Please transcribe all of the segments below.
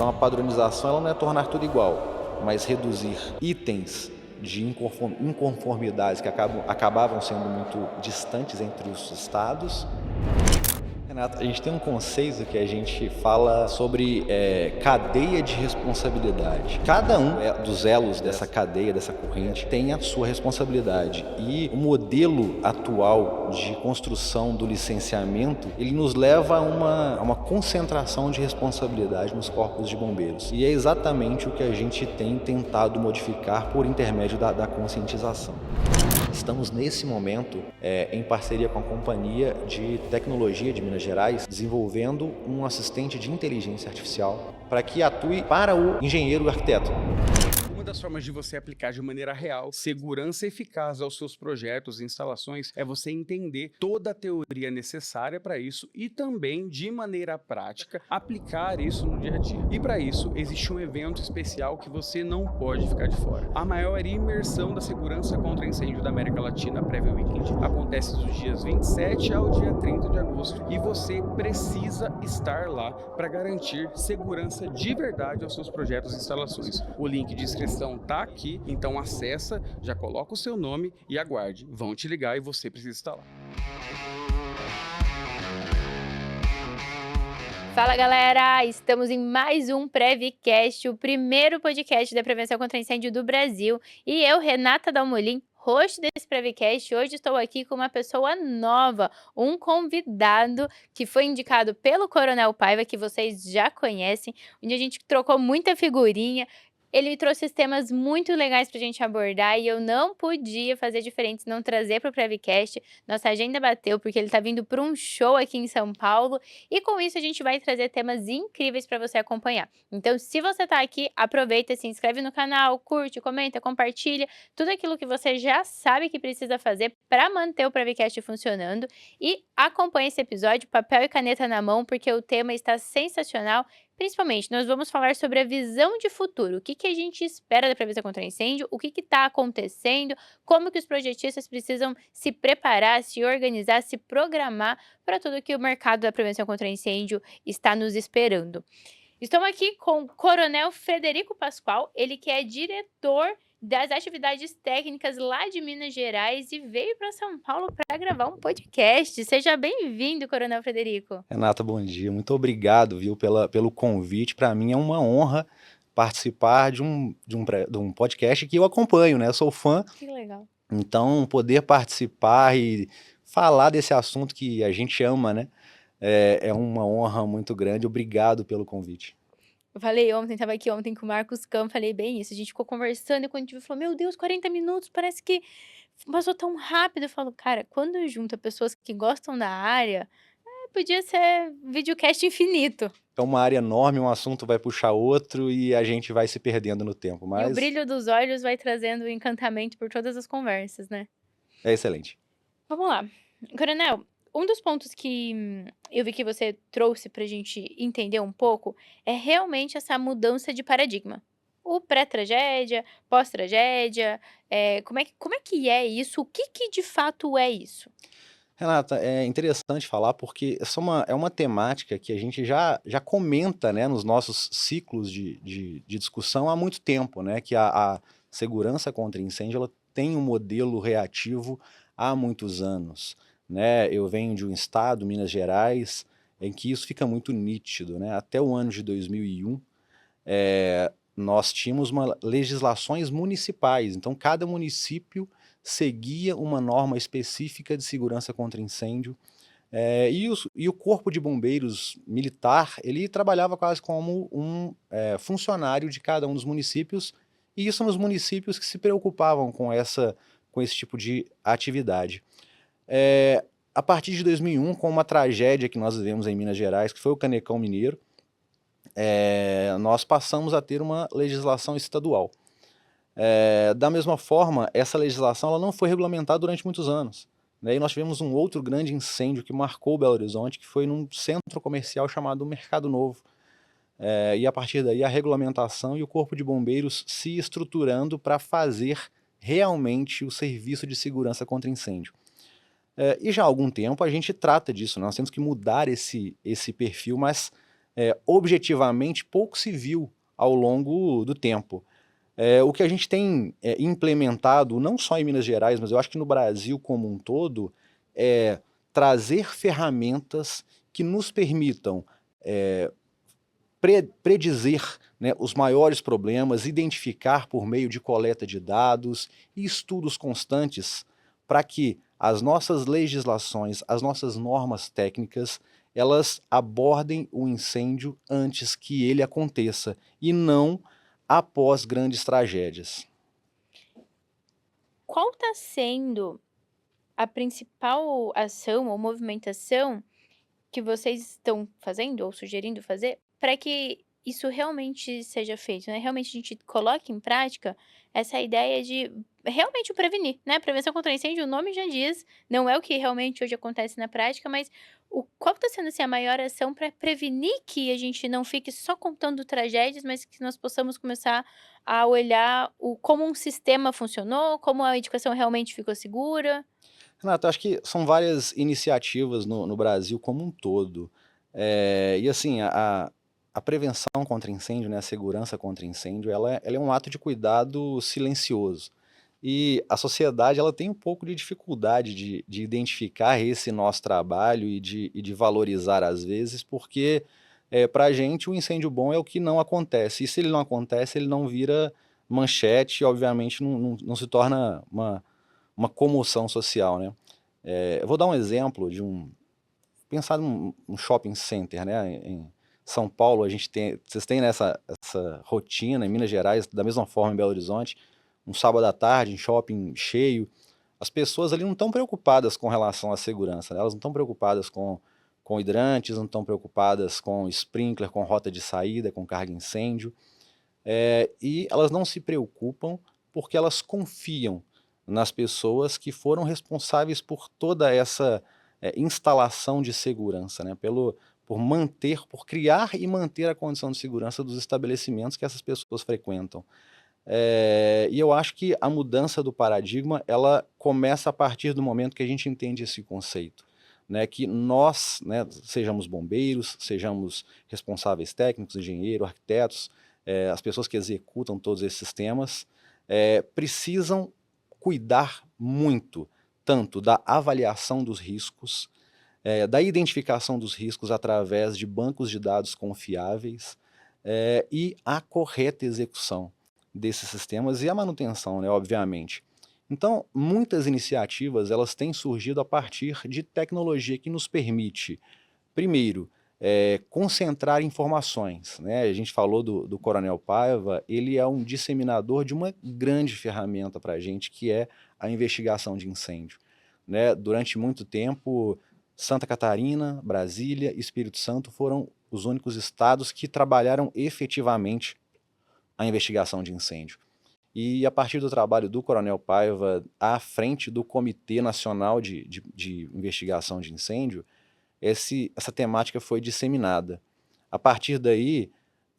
Então a padronização ela não é tornar tudo igual, mas reduzir itens de inconformidades que acabavam sendo muito distantes entre os estados. Renato, a gente tem um conceito que a gente fala sobre cadeia de responsabilidade. Cada um dos elos dessa cadeia, dessa corrente, tem a sua responsabilidade. E o modelo atual de construção do licenciamento, ele nos leva a uma concentração de responsabilidade nos corpos de bombeiros. E é exatamente o que a gente tem tentado modificar por intermédio da conscientização. Estamos nesse momento em parceria com a Companhia de Tecnologia de Minas Gerais, desenvolvendo um assistente de inteligência artificial para que atue para o engenheiro e arquiteto. Uma das formas de você aplicar de maneira real segurança eficaz aos seus projetos e instalações é você entender toda a teoria necessária para isso e também, de maneira prática, aplicar isso no dia a dia. E para isso, existe um evento especial que você não pode ficar de fora. A maior imersão da segurança contra incêndio da América Latina, Prévia Weekend, acontece dos dias 27 ao dia 30 de agosto e você precisa estar lá para garantir segurança de verdade aos seus projetos e instalações. O link de inscrição tá aqui, então acessa, já coloca o seu nome e aguarde. Vão te ligar e você precisa estar lá. Fala galera, estamos em mais um Previcast, o primeiro podcast da prevenção contra incêndio do Brasil. E eu, Renata Dalmolin, host desse Previcast, hoje estou aqui com uma pessoa nova, um convidado que foi indicado pelo Coronel Paiva, que vocês já conhecem, onde a gente trocou muita figurinha. Ele trouxe temas muito legais para a gente abordar e eu não podia fazer diferente, não trazer para o Previcast. Nossa agenda bateu porque ele está vindo para um show aqui em São Paulo e com isso a gente vai trazer temas incríveis para você acompanhar. Então, se você está aqui, aproveita, se inscreve no canal, curte, comenta, compartilha, tudo aquilo que você já sabe que precisa fazer para manter o Previcast funcionando e acompanhe esse episódio, papel e caneta na mão, porque o tema está sensacional. Principalmente, nós vamos falar sobre a visão de futuro, o que a gente espera da prevenção contra incêndio, o que está acontecendo, como que os projetistas precisam se preparar, se organizar, se programar para tudo que o mercado da prevenção contra incêndio está nos esperando. Estou aqui com o Coronel Frederico Pascoal, ele que é diretor das atividades técnicas lá de Minas Gerais e veio para São Paulo para gravar um podcast. Seja bem-vindo, Coronel Frederico. Renata, bom dia. Muito obrigado, viu, pelo convite. Para mim é uma honra participar de um podcast que eu acompanho, né? Eu sou fã. Que legal. Então, poder participar e falar desse assunto que a gente ama, né? É uma honra muito grande. Obrigado pelo convite. Eu falei ontem, estava aqui ontem com o Marcos Campos, falei bem isso, a gente ficou conversando e quando a gente viu, falou, meu Deus, 40 minutos, parece que passou tão rápido. Eu falo, cara, quando junta pessoas que gostam da área, podia ser videocast infinito. É uma área enorme, um assunto vai puxar outro e a gente vai se perdendo no tempo, E o mas brilho dos olhos vai trazendo o encantamento por todas as conversas, né? é excelente. Vamos lá. Coronel, um dos pontos que eu vi que você trouxe para a gente entender um pouco é realmente essa mudança de paradigma. O pré-tragédia, pós-tragédia, como é que é isso? O que de fato é isso? Renata, é interessante falar porque é uma temática que a gente já comenta, né, nos nossos ciclos de discussão há muito tempo, né, que a segurança contra incêndio ela tem um modelo reativo há muitos anos. Né? Eu venho de um estado, Minas Gerais, em que isso fica muito nítido. Né? Até o ano de 2001, nós tínhamos legislações municipais, então cada município seguia uma norma específica de segurança contra incêndio, e o Corpo de Bombeiros Militar, ele trabalhava quase como um funcionário de cada um dos municípios, e isso nos municípios que se preocupavam com esse tipo de atividade. A partir de 2001, com uma tragédia que nós vivemos em Minas Gerais, que foi o Canecão Mineiro, nós passamos a ter uma legislação estadual. Da mesma forma, essa legislação ela não foi regulamentada durante muitos anos. Né? E nós tivemos um outro grande incêndio que marcou Belo Horizonte, que foi num centro comercial chamado Mercado Novo. E a partir daí a regulamentação e o Corpo de Bombeiros se estruturando para fazer realmente o serviço de segurança contra incêndio. E já há algum tempo a gente trata disso, nós temos que mudar esse perfil, mas objetivamente pouco se viu ao longo do tempo. O que a gente tem implementado, não só em Minas Gerais, mas eu acho que no Brasil como um todo, é trazer ferramentas que nos permitam predizer, né, os maiores problemas, identificar por meio de coleta de dados e estudos constantes para que as nossas legislações, as nossas normas técnicas, elas abordem o incêndio antes que ele aconteça e não após grandes tragédias. Qual está sendo a principal ação ou movimentação que vocês estão fazendo ou sugerindo fazer para que isso realmente seja feito, né? Realmente a gente coloque em prática essa ideia de realmente prevenir, né? Prevenção contra incêndio, o nome já diz, não é o que realmente hoje acontece na prática, mas qual está sendo assim, a maior ação para prevenir que a gente não fique só contando tragédias, mas que nós possamos começar a olhar como um sistema funcionou, como a educação realmente ficou segura? Renato, acho que são várias iniciativas no Brasil como um todo. E assim, a prevenção contra incêndio, né, a segurança contra incêndio, ela é um ato de cuidado silencioso. E a sociedade ela tem um pouco de dificuldade de identificar esse nosso trabalho e de valorizar às vezes, porque para a gente o incêndio bom é o que não acontece. E se ele não acontece, ele não vira manchete e obviamente não se torna uma comoção social, né? Eu vou dar um exemplo pensar num shopping center, né? Em São Paulo, vocês têm essa rotina, em Minas Gerais, da mesma forma em Belo Horizonte, um sábado à tarde, em shopping cheio, as pessoas ali não estão preocupadas com relação à segurança, né? Elas não estão preocupadas com hidrantes, não estão preocupadas com sprinkler, com rota de saída, com carga incêndio, e elas não se preocupam porque elas confiam nas pessoas que foram responsáveis por toda essa instalação de segurança, né? Por criar e manter a condição de segurança dos estabelecimentos que essas pessoas frequentam. E eu acho que a mudança do paradigma, ela começa a partir do momento que a gente entende esse conceito, né? Que nós, né, sejamos bombeiros, sejamos responsáveis técnicos, engenheiros, arquitetos, as pessoas que executam todos esses sistemas, precisam cuidar muito, tanto da avaliação dos riscos, da identificação dos riscos através de bancos de dados confiáveis, e a correta execução desses sistemas e a manutenção, né, obviamente. Então, muitas iniciativas elas têm surgido a partir de tecnologia que nos permite, primeiro, concentrar informações, né? A gente falou do Coronel Paiva, ele é um disseminador de uma grande ferramenta para a gente, que é a investigação de incêndio, né? Durante muito tempo, Santa Catarina, Brasília e Espírito Santo foram os únicos estados que trabalharam efetivamente a investigação de incêndio. E a partir do trabalho do Coronel Paiva à frente do Comitê Nacional de Investigação de Incêndio, essa temática foi disseminada. A partir daí,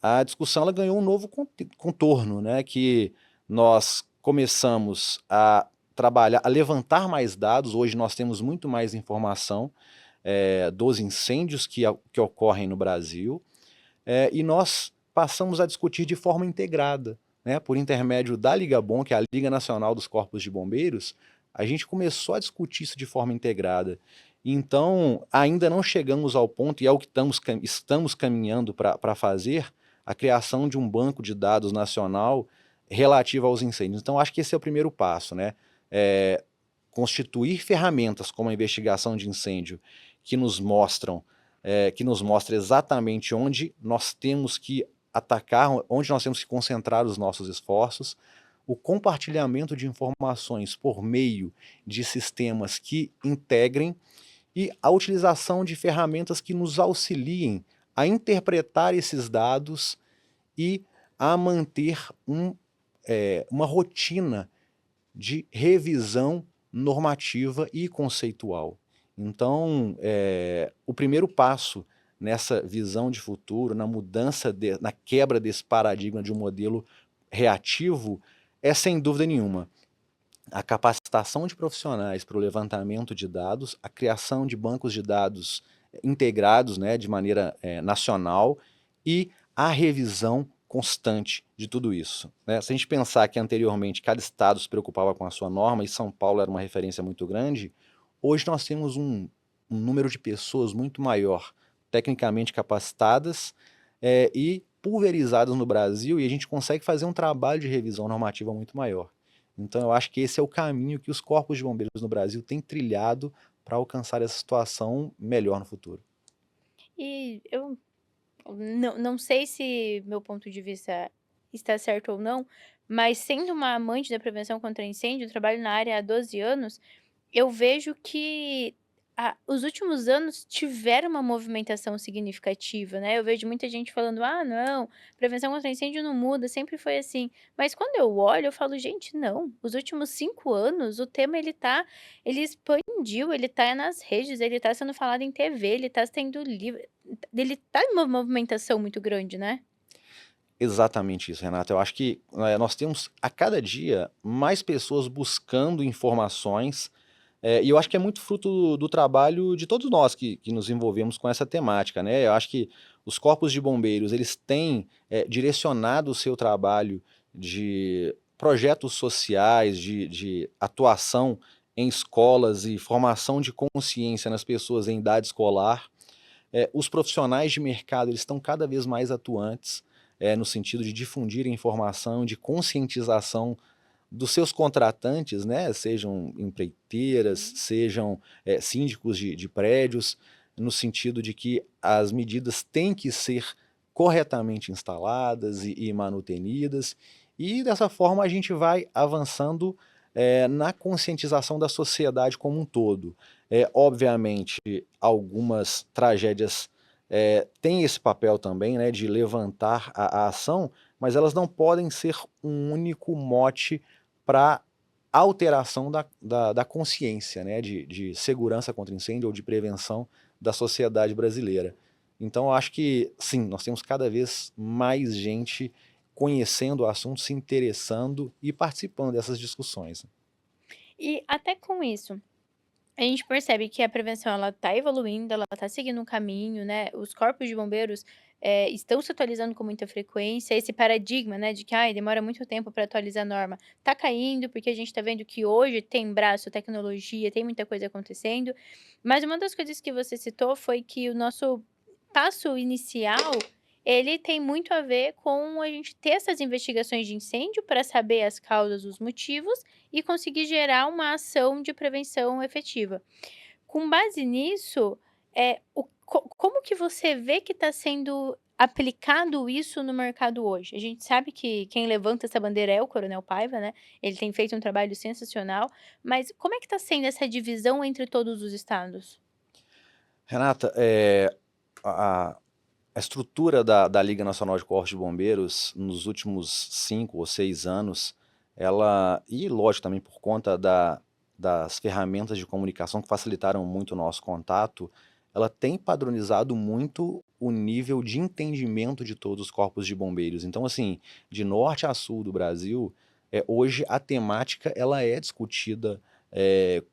a discussão ela ganhou um novo contorno, né, que nós começamos a trabalhar, a levantar mais dados. Hoje nós temos muito mais informação dos incêndios que ocorrem no Brasil, e nós passamos a discutir de forma integrada, né, por intermédio da Ligabom, que é a Liga Nacional dos Corpos de Bombeiros. A gente começou a discutir isso de forma integrada. Então, ainda não chegamos ao ponto, e é o que estamos caminhando para fazer, a criação de um banco de dados nacional relativo aos incêndios. Então, acho que esse é o primeiro passo, né? Constituir ferramentas como a investigação de incêndio que nos mostra exatamente onde nós temos que atacar, onde nós temos que concentrar os nossos esforços, o compartilhamento de informações por meio de sistemas que integrem e a utilização de ferramentas que nos auxiliem a interpretar esses dados e a manter uma rotina de revisão normativa e conceitual. Então, o primeiro passo nessa visão de futuro, na mudança, na quebra desse paradigma de um modelo reativo, é sem dúvida nenhuma a capacitação de profissionais para o levantamento de dados, a criação de bancos de dados integrados, né, de maneira nacional, e a revisão constante de tudo isso, né? Se a gente pensar que anteriormente cada estado se preocupava com a sua norma e São Paulo era uma referência muito grande, hoje nós temos um número de pessoas muito maior, tecnicamente capacitadas e pulverizadas no Brasil, e a gente consegue fazer um trabalho de revisão normativa muito maior. Então eu acho que esse é o caminho que os corpos de bombeiros no Brasil têm trilhado para alcançar essa situação melhor no futuro. E eu não sei se meu ponto de vista está certo ou não, mas sendo uma amante da prevenção contra incêndio, eu trabalho na área há 12 anos, eu vejo que os últimos anos tiveram uma movimentação significativa, né? Eu vejo muita gente falando: "Ah, não, prevenção contra incêndio não muda, sempre foi assim". Mas quando eu olho, eu falo: "Gente, não, os últimos 5 anos o tema ele expandiu, ele tá nas redes, ele tá sendo falado em TV, ele tá tendo livro, ele tá em uma movimentação muito grande, né?". Exatamente isso, Renata. Eu acho que nós temos a cada dia mais pessoas buscando informações, e eu acho que é muito fruto do trabalho de todos nós que nos envolvemos com essa temática, né? Eu acho que os corpos de bombeiros, eles têm direcionado o seu trabalho de projetos sociais, de atuação em escolas e formação de consciência nas pessoas em idade escolar. Os profissionais de mercado, eles estão cada vez mais atuantes, no sentido de difundir informação, de conscientização dos seus contratantes, né, sejam empreiteiras, sejam síndicos de prédios, no sentido de que as medidas têm que ser corretamente instaladas e manutenidas, e dessa forma a gente vai avançando na conscientização da sociedade como um todo. Obviamente, algumas tragédias têm esse papel também, né, de levantar a ação, mas elas não podem ser um único mote para alteração da consciência, né, de segurança contra incêndio ou de prevenção da sociedade brasileira. Então, eu acho que, sim, nós temos cada vez mais gente conhecendo o assunto, se interessando e participando dessas discussões. E até com isso, a gente percebe que a prevenção ela tá evoluindo, ela tá seguindo um caminho, né, os corpos de bombeiros, estão se atualizando com muita frequência, esse paradigma, né, de que: "Ai, demora muito tempo para atualizar a norma", tá caindo, porque a gente tá vendo que hoje tem braço, tecnologia, tem muita coisa acontecendo. Mas uma das coisas que você citou foi que o nosso passo inicial, ele tem muito a ver com a gente ter essas investigações de incêndio para saber as causas, os motivos e conseguir gerar uma ação de prevenção efetiva. Com base nisso, como que você vê que está sendo aplicado isso no mercado hoje? A gente sabe que quem levanta essa bandeira é o Coronel Paiva, né, ele tem feito um trabalho sensacional, mas como é que está sendo essa divisão entre todos os estados? Renata, a, a estrutura da Liga Nacional de Corpos de Bombeiros, nos últimos 5 ou 6 anos, e lógico também por conta das ferramentas de comunicação que facilitaram muito o nosso contato, ela tem padronizado muito o nível de entendimento de todos os corpos de bombeiros. Então, assim, de norte a sul do Brasil, hoje a temática ela é discutida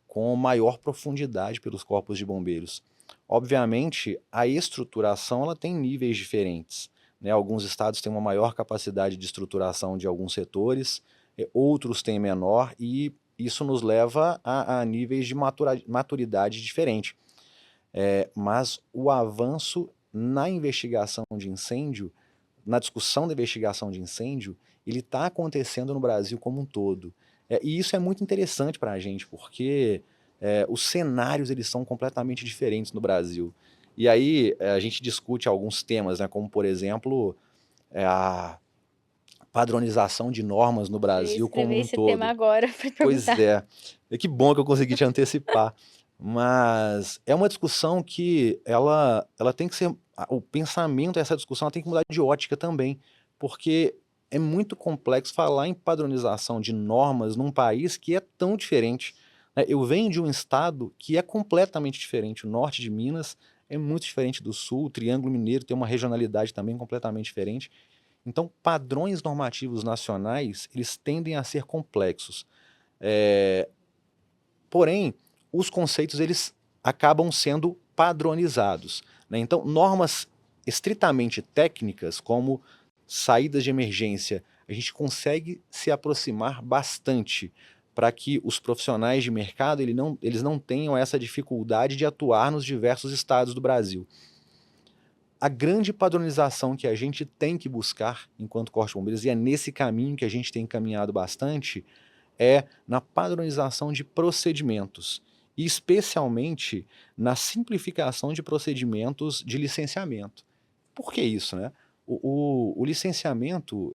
com maior profundidade pelos corpos de bombeiros. Obviamente, a estruturação ela tem níveis diferentes, né? Alguns estados têm uma maior capacidade de estruturação de alguns setores, outros têm menor, e isso nos leva a níveis de maturidade diferente. Mas o avanço na investigação de incêndio, na discussão da investigação de incêndio, ele está acontecendo no Brasil como um todo. E isso é muito interessante para a gente, porque os cenários eles são completamente diferentes no Brasil. E aí a gente discute alguns temas, né, como por exemplo a padronização de normas no Eu ia Brasil como escrever um esse tema todo. agora para Pois perguntar. é, que bom que eu consegui te antecipar. Mas é uma discussão que ela tem que ser, o pensamento dessa discussão ela tem que mudar de ótica também, porque é muito complexo falar em padronização de normas num país que é tão diferente, né? Eu venho de um estado que é completamente diferente, o norte de Minas é muito diferente do sul, o Triângulo Mineiro tem uma regionalidade também completamente diferente. Então, padrões normativos nacionais, eles tendem a ser complexos. Porém, os conceitos eles acabam sendo padronizados, né? Então, normas estritamente técnicas, como saídas de emergência, a gente consegue se aproximar bastante para que os profissionais de mercado eles não tenham essa dificuldade de atuar nos diversos estados do Brasil. A grande padronização que a gente tem que buscar enquanto Corpo de Bombeiros, e é nesse caminho que a gente tem caminhado bastante, é na padronização de procedimentos, e especialmente na simplificação de procedimentos de licenciamento. Por que isso, né? O licenciamento,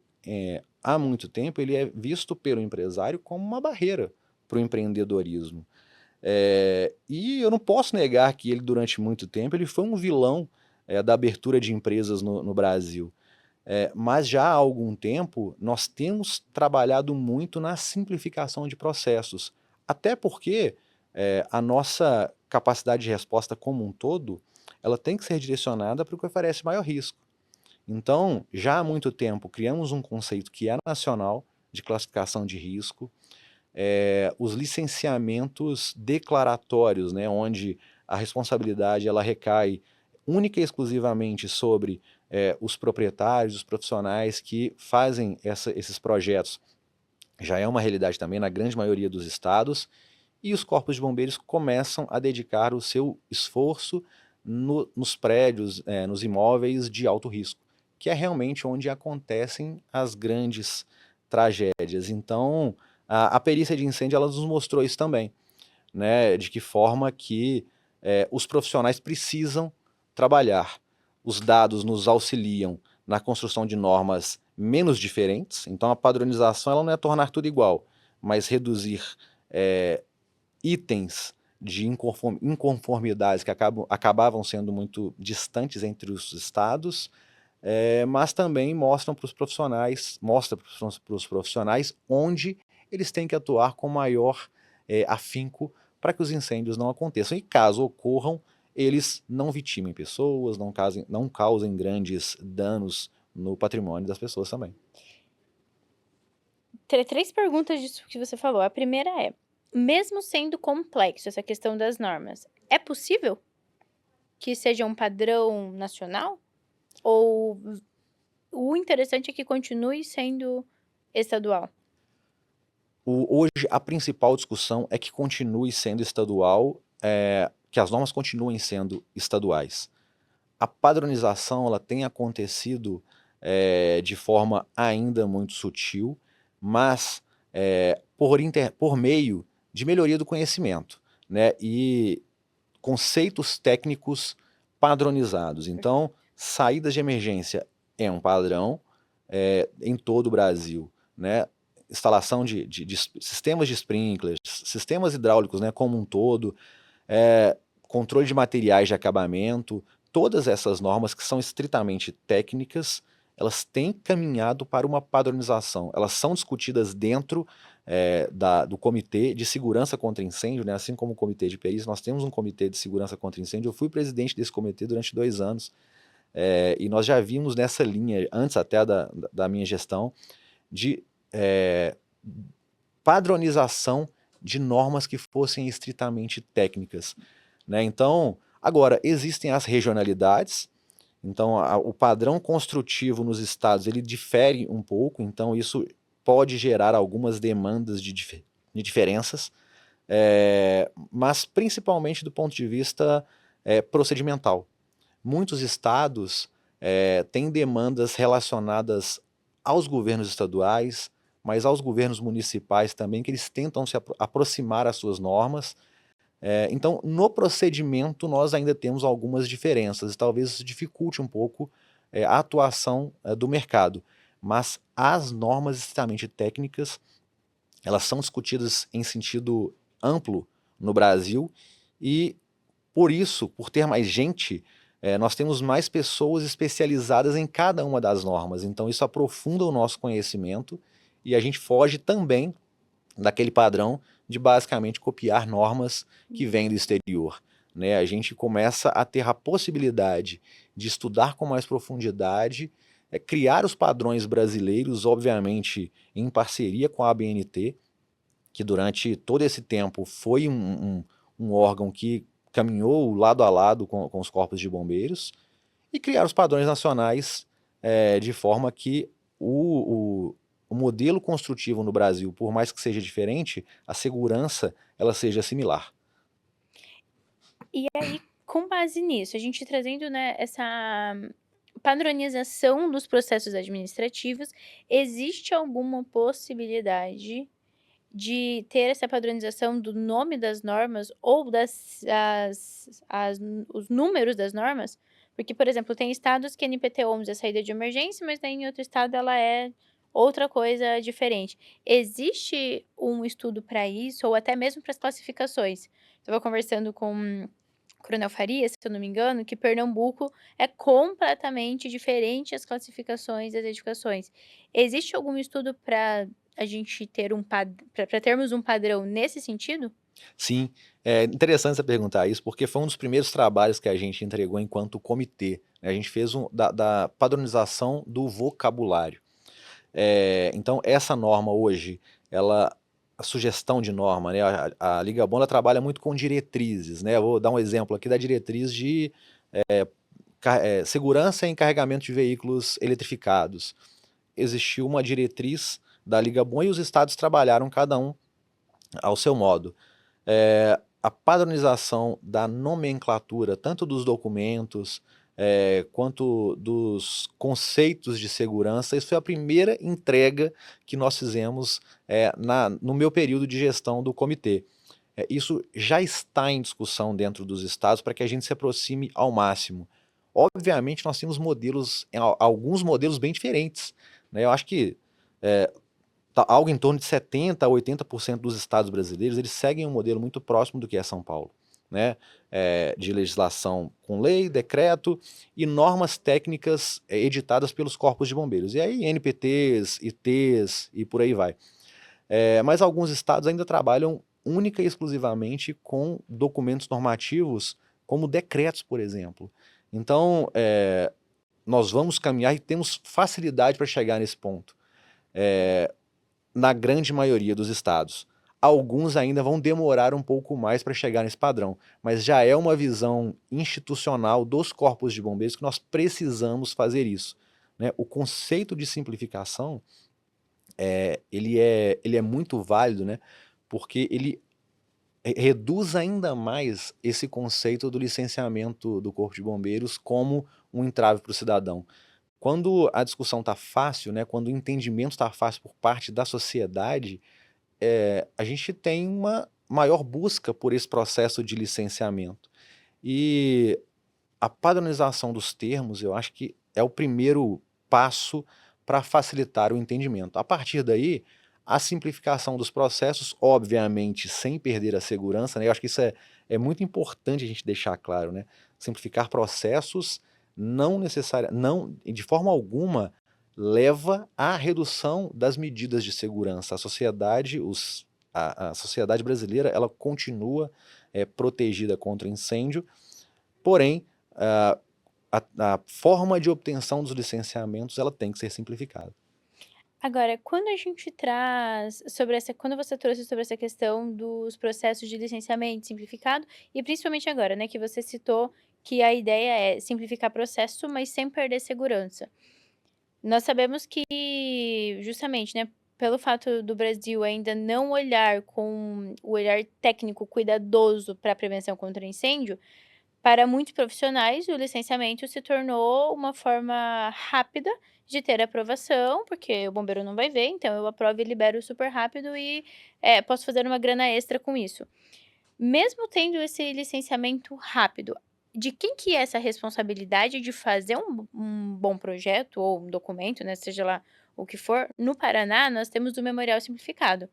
há muito tempo, ele é visto pelo empresário como uma barreira para o empreendedorismo. E eu não posso negar que ele, durante muito tempo, ele foi um vilão da abertura de empresas no Brasil. Mas já há algum tempo nós temos trabalhado muito na simplificação de processos, até porque a nossa capacidade de resposta como um todo, ela tem que ser direcionada para o que oferece maior risco. Então, já há muito tempo criamos um conceito que é nacional de classificação de risco, os licenciamentos declaratórios, né, onde a responsabilidade ela recai única e exclusivamente sobre os proprietários, os profissionais que fazem esses projetos. Já é uma realidade também na grande maioria dos estados, e os corpos de bombeiros começam a dedicar o seu esforço nos prédios, nos imóveis de alto risco, que é realmente onde acontecem as grandes tragédias. Então, a perícia de incêndio ela nos mostrou isso também, né? De que forma que os profissionais precisam trabalhar. Os dados nos auxiliam na construção de normas menos diferentes, então a padronização ela não é tornar tudo igual, mas reduzir itens de inconformidades que acabavam sendo muito distantes entre os estados, mas também mostra para os profissionais onde eles têm que atuar com maior afinco para que os incêndios não aconteçam. E caso ocorram, eles não vitimem pessoas, não causem grandes danos no patrimônio das pessoas também. 3 perguntas disso que você falou. A primeira é, mesmo sendo complexo essa questão das normas, é possível que seja um padrão nacional? Ou o interessante é que continue sendo estadual? Hoje, a principal discussão é que continue sendo estadual, que as normas continuem sendo estaduais. A padronização ela tem acontecido de forma ainda muito sutil, mas por meio de melhoria do conhecimento, né, e conceitos técnicos padronizados. Então, saídas de emergência é um padrão em todo o Brasil, né? Instalação de sistemas de sprinklers, sistemas hidráulicos, né, como um todo, controle de materiais de acabamento, todas essas normas que são estritamente técnicas, elas têm caminhado para uma padronização. Elas são discutidas dentro do Comitê de Segurança contra Incêndio, né? Assim como o Comitê de Perícia, nós temos um Comitê de Segurança contra Incêndio. Eu fui presidente desse comitê durante 2 anos, e nós já vimos nessa linha, antes até da minha gestão, de padronização de normas que fossem estritamente técnicas, né? Então, agora, existem as regionalidades, então o padrão construtivo nos estados ele difere um pouco, então isso pode gerar algumas demandas de diferenças, mas principalmente do ponto de vista procedimental. Muitos estados têm demandas relacionadas aos governos estaduais, mas aos governos municipais também, que eles tentam se aproximar às suas normas. Então, no procedimento, nós ainda temos algumas diferenças, e talvez isso dificulte um pouco a atuação do mercado. Mas as normas estritamente técnicas, elas são discutidas em sentido amplo no Brasil, e por isso, por ter mais gente, nós temos mais pessoas especializadas em cada uma das normas. Então, isso aprofunda o nosso conhecimento, e a gente foge também daquele padrão de basicamente copiar normas que vêm do exterior, né? A gente começa a ter a possibilidade de estudar com mais profundidade, criar os padrões brasileiros, obviamente em parceria com a ABNT, que durante todo esse tempo foi um órgão que caminhou lado a lado com os corpos de bombeiros e criar os padrões nacionais de forma que o modelo construtivo no Brasil, por mais que seja diferente, a segurança ela seja similar. E aí, com base nisso, a gente trazendo, né, essa padronização dos processos administrativos, existe alguma possibilidade de ter essa padronização do nome das normas ou os números das normas? Porque, por exemplo, tem estados que a NPT-11 é a saída de emergência, mas daí em outro estado ela é outra coisa diferente. Existe um estudo para isso ou até mesmo para as classificações? Estava conversando com o Coronel Farias, se eu não me engano, que Pernambuco é completamente diferente as classificações das edificações. Existe algum estudo para a gente ter para termos um padrão nesse sentido? Sim, é interessante você perguntar isso, porque foi um dos primeiros trabalhos que a gente entregou enquanto comitê, né? A gente fez da padronização do vocabulário. Então, essa norma hoje, a sugestão de norma, né? A Liga Bom ela trabalha muito com diretrizes, né? Eu vou dar um exemplo aqui da diretriz de segurança em carregamento de veículos eletrificados. Existiu uma diretriz da Liga Bom e os estados trabalharam cada um ao seu modo. A padronização da nomenclatura, tanto dos documentos quanto dos conceitos de segurança, isso foi a primeira entrega que nós fizemos no meu período de gestão do comitê. Isso já está em discussão dentro dos estados para que a gente se aproxime ao máximo. Obviamente, nós temos alguns modelos bem diferentes, né? Eu acho que algo em torno de 70% a 80% dos estados brasileiros, eles seguem um modelo muito próximo do que é São Paulo, né? De legislação com lei, decreto e normas técnicas editadas pelos corpos de bombeiros. E aí NPTs, ITs e por aí vai. Mas alguns estados ainda trabalham única e exclusivamente com documentos normativos, como decretos, por exemplo. Então, nós vamos caminhar e temos facilidade para chegar nesse ponto. Na grande maioria dos estados. Alguns ainda vão demorar um pouco mais para chegar nesse padrão, mas já é uma visão institucional dos corpos de bombeiros que nós precisamos fazer isso, né? O conceito de simplificação, ele é muito válido, né? Porque ele reduz ainda mais esse conceito do licenciamento do Corpo de Bombeiros como um entrave para o cidadão. Quando a discussão está fácil, né, quando o entendimento está fácil por parte da sociedade, a gente tem uma maior busca por esse processo de licenciamento. E a padronização dos termos, eu acho que é o primeiro passo para facilitar o entendimento. A partir daí, a simplificação dos processos, obviamente, sem perder a segurança, né? Eu acho que isso é muito importante a gente deixar claro, né? Simplificar processos não de forma alguma, leva à redução das medidas de segurança. A sociedade brasileira, ela continua protegida contra incêndio, porém, a forma de obtenção dos licenciamentos, ela tem que ser simplificada. Agora, quando você trouxe sobre essa questão dos processos de licenciamento simplificado, e principalmente agora, né, que você citou que a ideia é simplificar processo, mas sem perder segurança. Nós sabemos que, justamente, né, pelo fato do Brasil ainda não olhar com o olhar técnico cuidadoso para a prevenção contra incêndio, para muitos profissionais, o licenciamento se tornou uma forma rápida de ter aprovação, porque o bombeiro não vai ver, então eu aprovo e libero super rápido e posso fazer uma grana extra com isso. Mesmo tendo esse licenciamento rápido, de quem que é essa responsabilidade de fazer um bom projeto ou um documento, né, seja lá o que for? No Paraná, nós temos o Memorial Simplificado,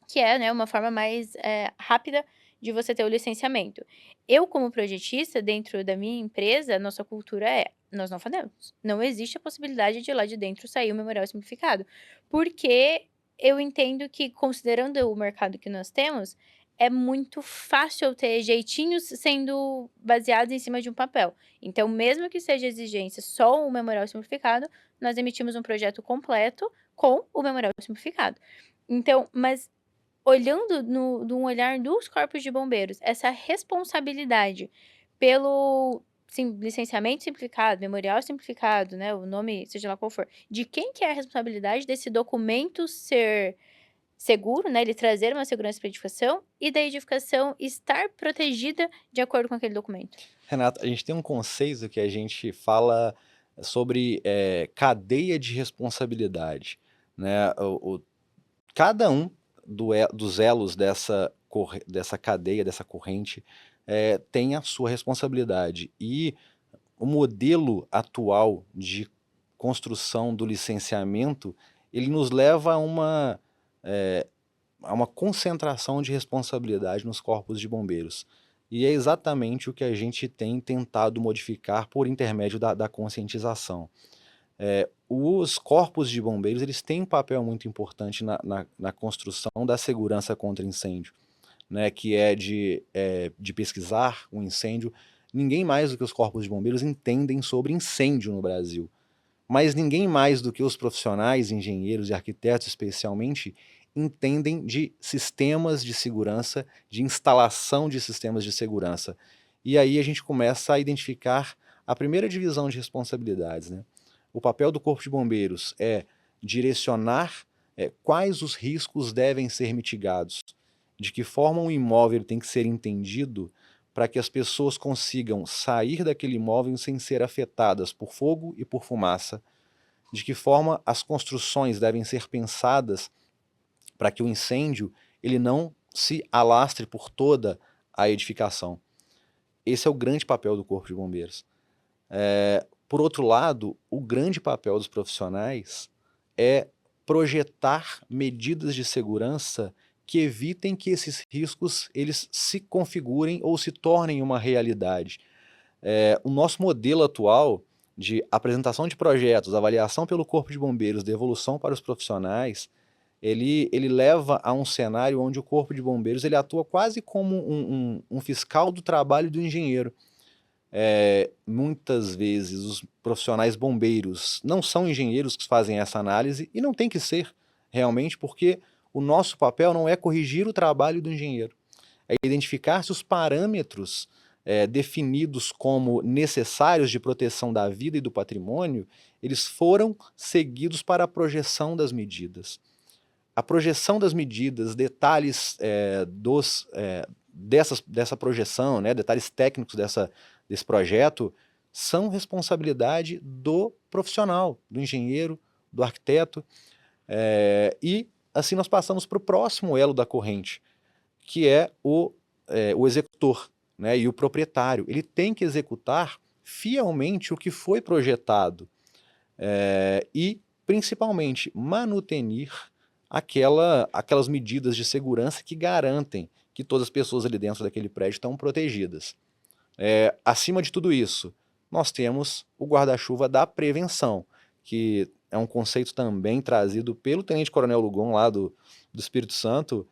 que é, né, uma forma mais rápida de você ter o licenciamento. Eu, como projetista, dentro da minha empresa, nossa cultura nós não fazemos. Não existe a possibilidade de lá de dentro sair o Memorial Simplificado, porque eu entendo que, considerando o mercado que nós temos, é muito fácil ter jeitinhos sendo baseados em cima de um papel. Então, mesmo que seja exigência só o Memorial Simplificado, nós emitimos um projeto completo com o Memorial Simplificado. Então, mas olhando de um olhar dos corpos de bombeiros, essa responsabilidade pelo licenciamento simplificado, memorial simplificado, né, o nome seja lá qual for, de quem que é a responsabilidade desse documento ser seguro, né, ele trazer uma segurança para a edificação e da edificação estar protegida de acordo com aquele documento? Renata, a gente tem um conceito que a gente fala sobre cadeia de responsabilidade, né? Cada um dos elos dessa cadeia, dessa corrente, tem a sua responsabilidade. E o modelo atual de construção do licenciamento, ele nos leva a uma concentração de responsabilidade nos corpos de bombeiros. E é exatamente o que a gente tem tentado modificar por intermédio da conscientização. Os corpos de bombeiros, eles têm um papel muito importante na construção da segurança contra incêndio, né, que é de pesquisar um incêndio. Ninguém mais do que os corpos de bombeiros entendem sobre incêndio no Brasil, mas ninguém mais do que os profissionais, engenheiros e arquitetos especialmente, entendem de sistemas de segurança, de instalação de sistemas de segurança. E aí a gente começa a identificar a primeira divisão de responsabilidades, né? O papel do Corpo de Bombeiros é direcionar quais os riscos devem ser mitigados, de que forma um imóvel tem que ser entendido para que as pessoas consigam sair daquele imóvel sem ser afetadas por fogo e por fumaça, de que forma as construções devem ser pensadas para que o incêndio ele não se alastre por toda a edificação. Esse é o grande papel do Corpo de Bombeiros. Por outro lado, o grande papel dos profissionais é projetar medidas de segurança que evitem que esses riscos eles se configurem ou se tornem uma realidade. O nosso modelo atual de apresentação de projetos, avaliação pelo Corpo de Bombeiros, devolução para os profissionais, ele leva a um cenário onde o Corpo de Bombeiros ele atua quase como um fiscal do trabalho do engenheiro. Muitas vezes os profissionais bombeiros não são engenheiros que fazem essa análise e não tem que ser realmente, porque o nosso papel não é corrigir o trabalho do engenheiro, é identificar se os parâmetros definidos como necessários de proteção da vida e do patrimônio, eles foram seguidos para a projeção das medidas. A projeção das medidas, detalhes dessa projeção, né, detalhes técnicos desse projeto, são responsabilidade do profissional, do engenheiro, do arquiteto. E assim nós passamos para o próximo elo da corrente, que é o executor, né, e o proprietário. Ele tem que executar fielmente o que foi projetado e, principalmente, manutenir aquelas medidas de segurança que garantem que todas as pessoas ali dentro daquele prédio estão protegidas. Acima de tudo isso, nós temos o guarda-chuva da prevenção, que é um conceito também trazido pelo tenente-coronel Lugon, lá do Espírito Santo,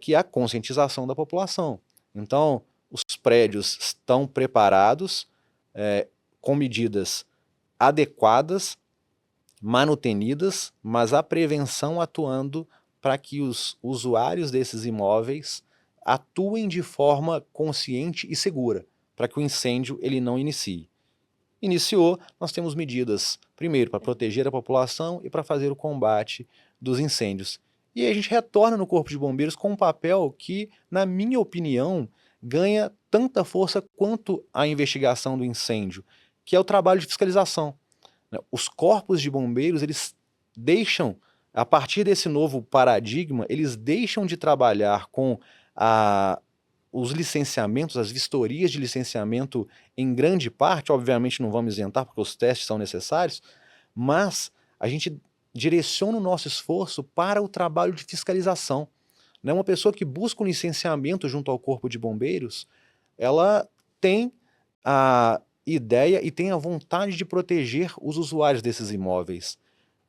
que é a conscientização da população. Então, os prédios estão preparados, com medidas adequadas, manutenidas, mas a prevenção atuando para que os usuários desses imóveis atuem de forma consciente e segura, para que o incêndio ele não inicie. Iniciou, nós temos medidas, primeiro, para proteger a população e para fazer o combate dos incêndios. E aí a gente retorna no Corpo de Bombeiros com um papel que, na minha opinião, ganha tanta força quanto a investigação do incêndio, que é o trabalho de fiscalização. Os corpos de bombeiros, eles deixam, a partir desse novo paradigma, eles deixam de trabalhar com os licenciamentos, as vistorias de licenciamento em grande parte, obviamente não vamos isentar porque os testes são necessários, mas a gente direciona o nosso esforço para o trabalho de fiscalização. Uma pessoa que busca um licenciamento junto ao Corpo de Bombeiros, ela tem a ideia e tem a vontade de proteger os usuários desses imóveis.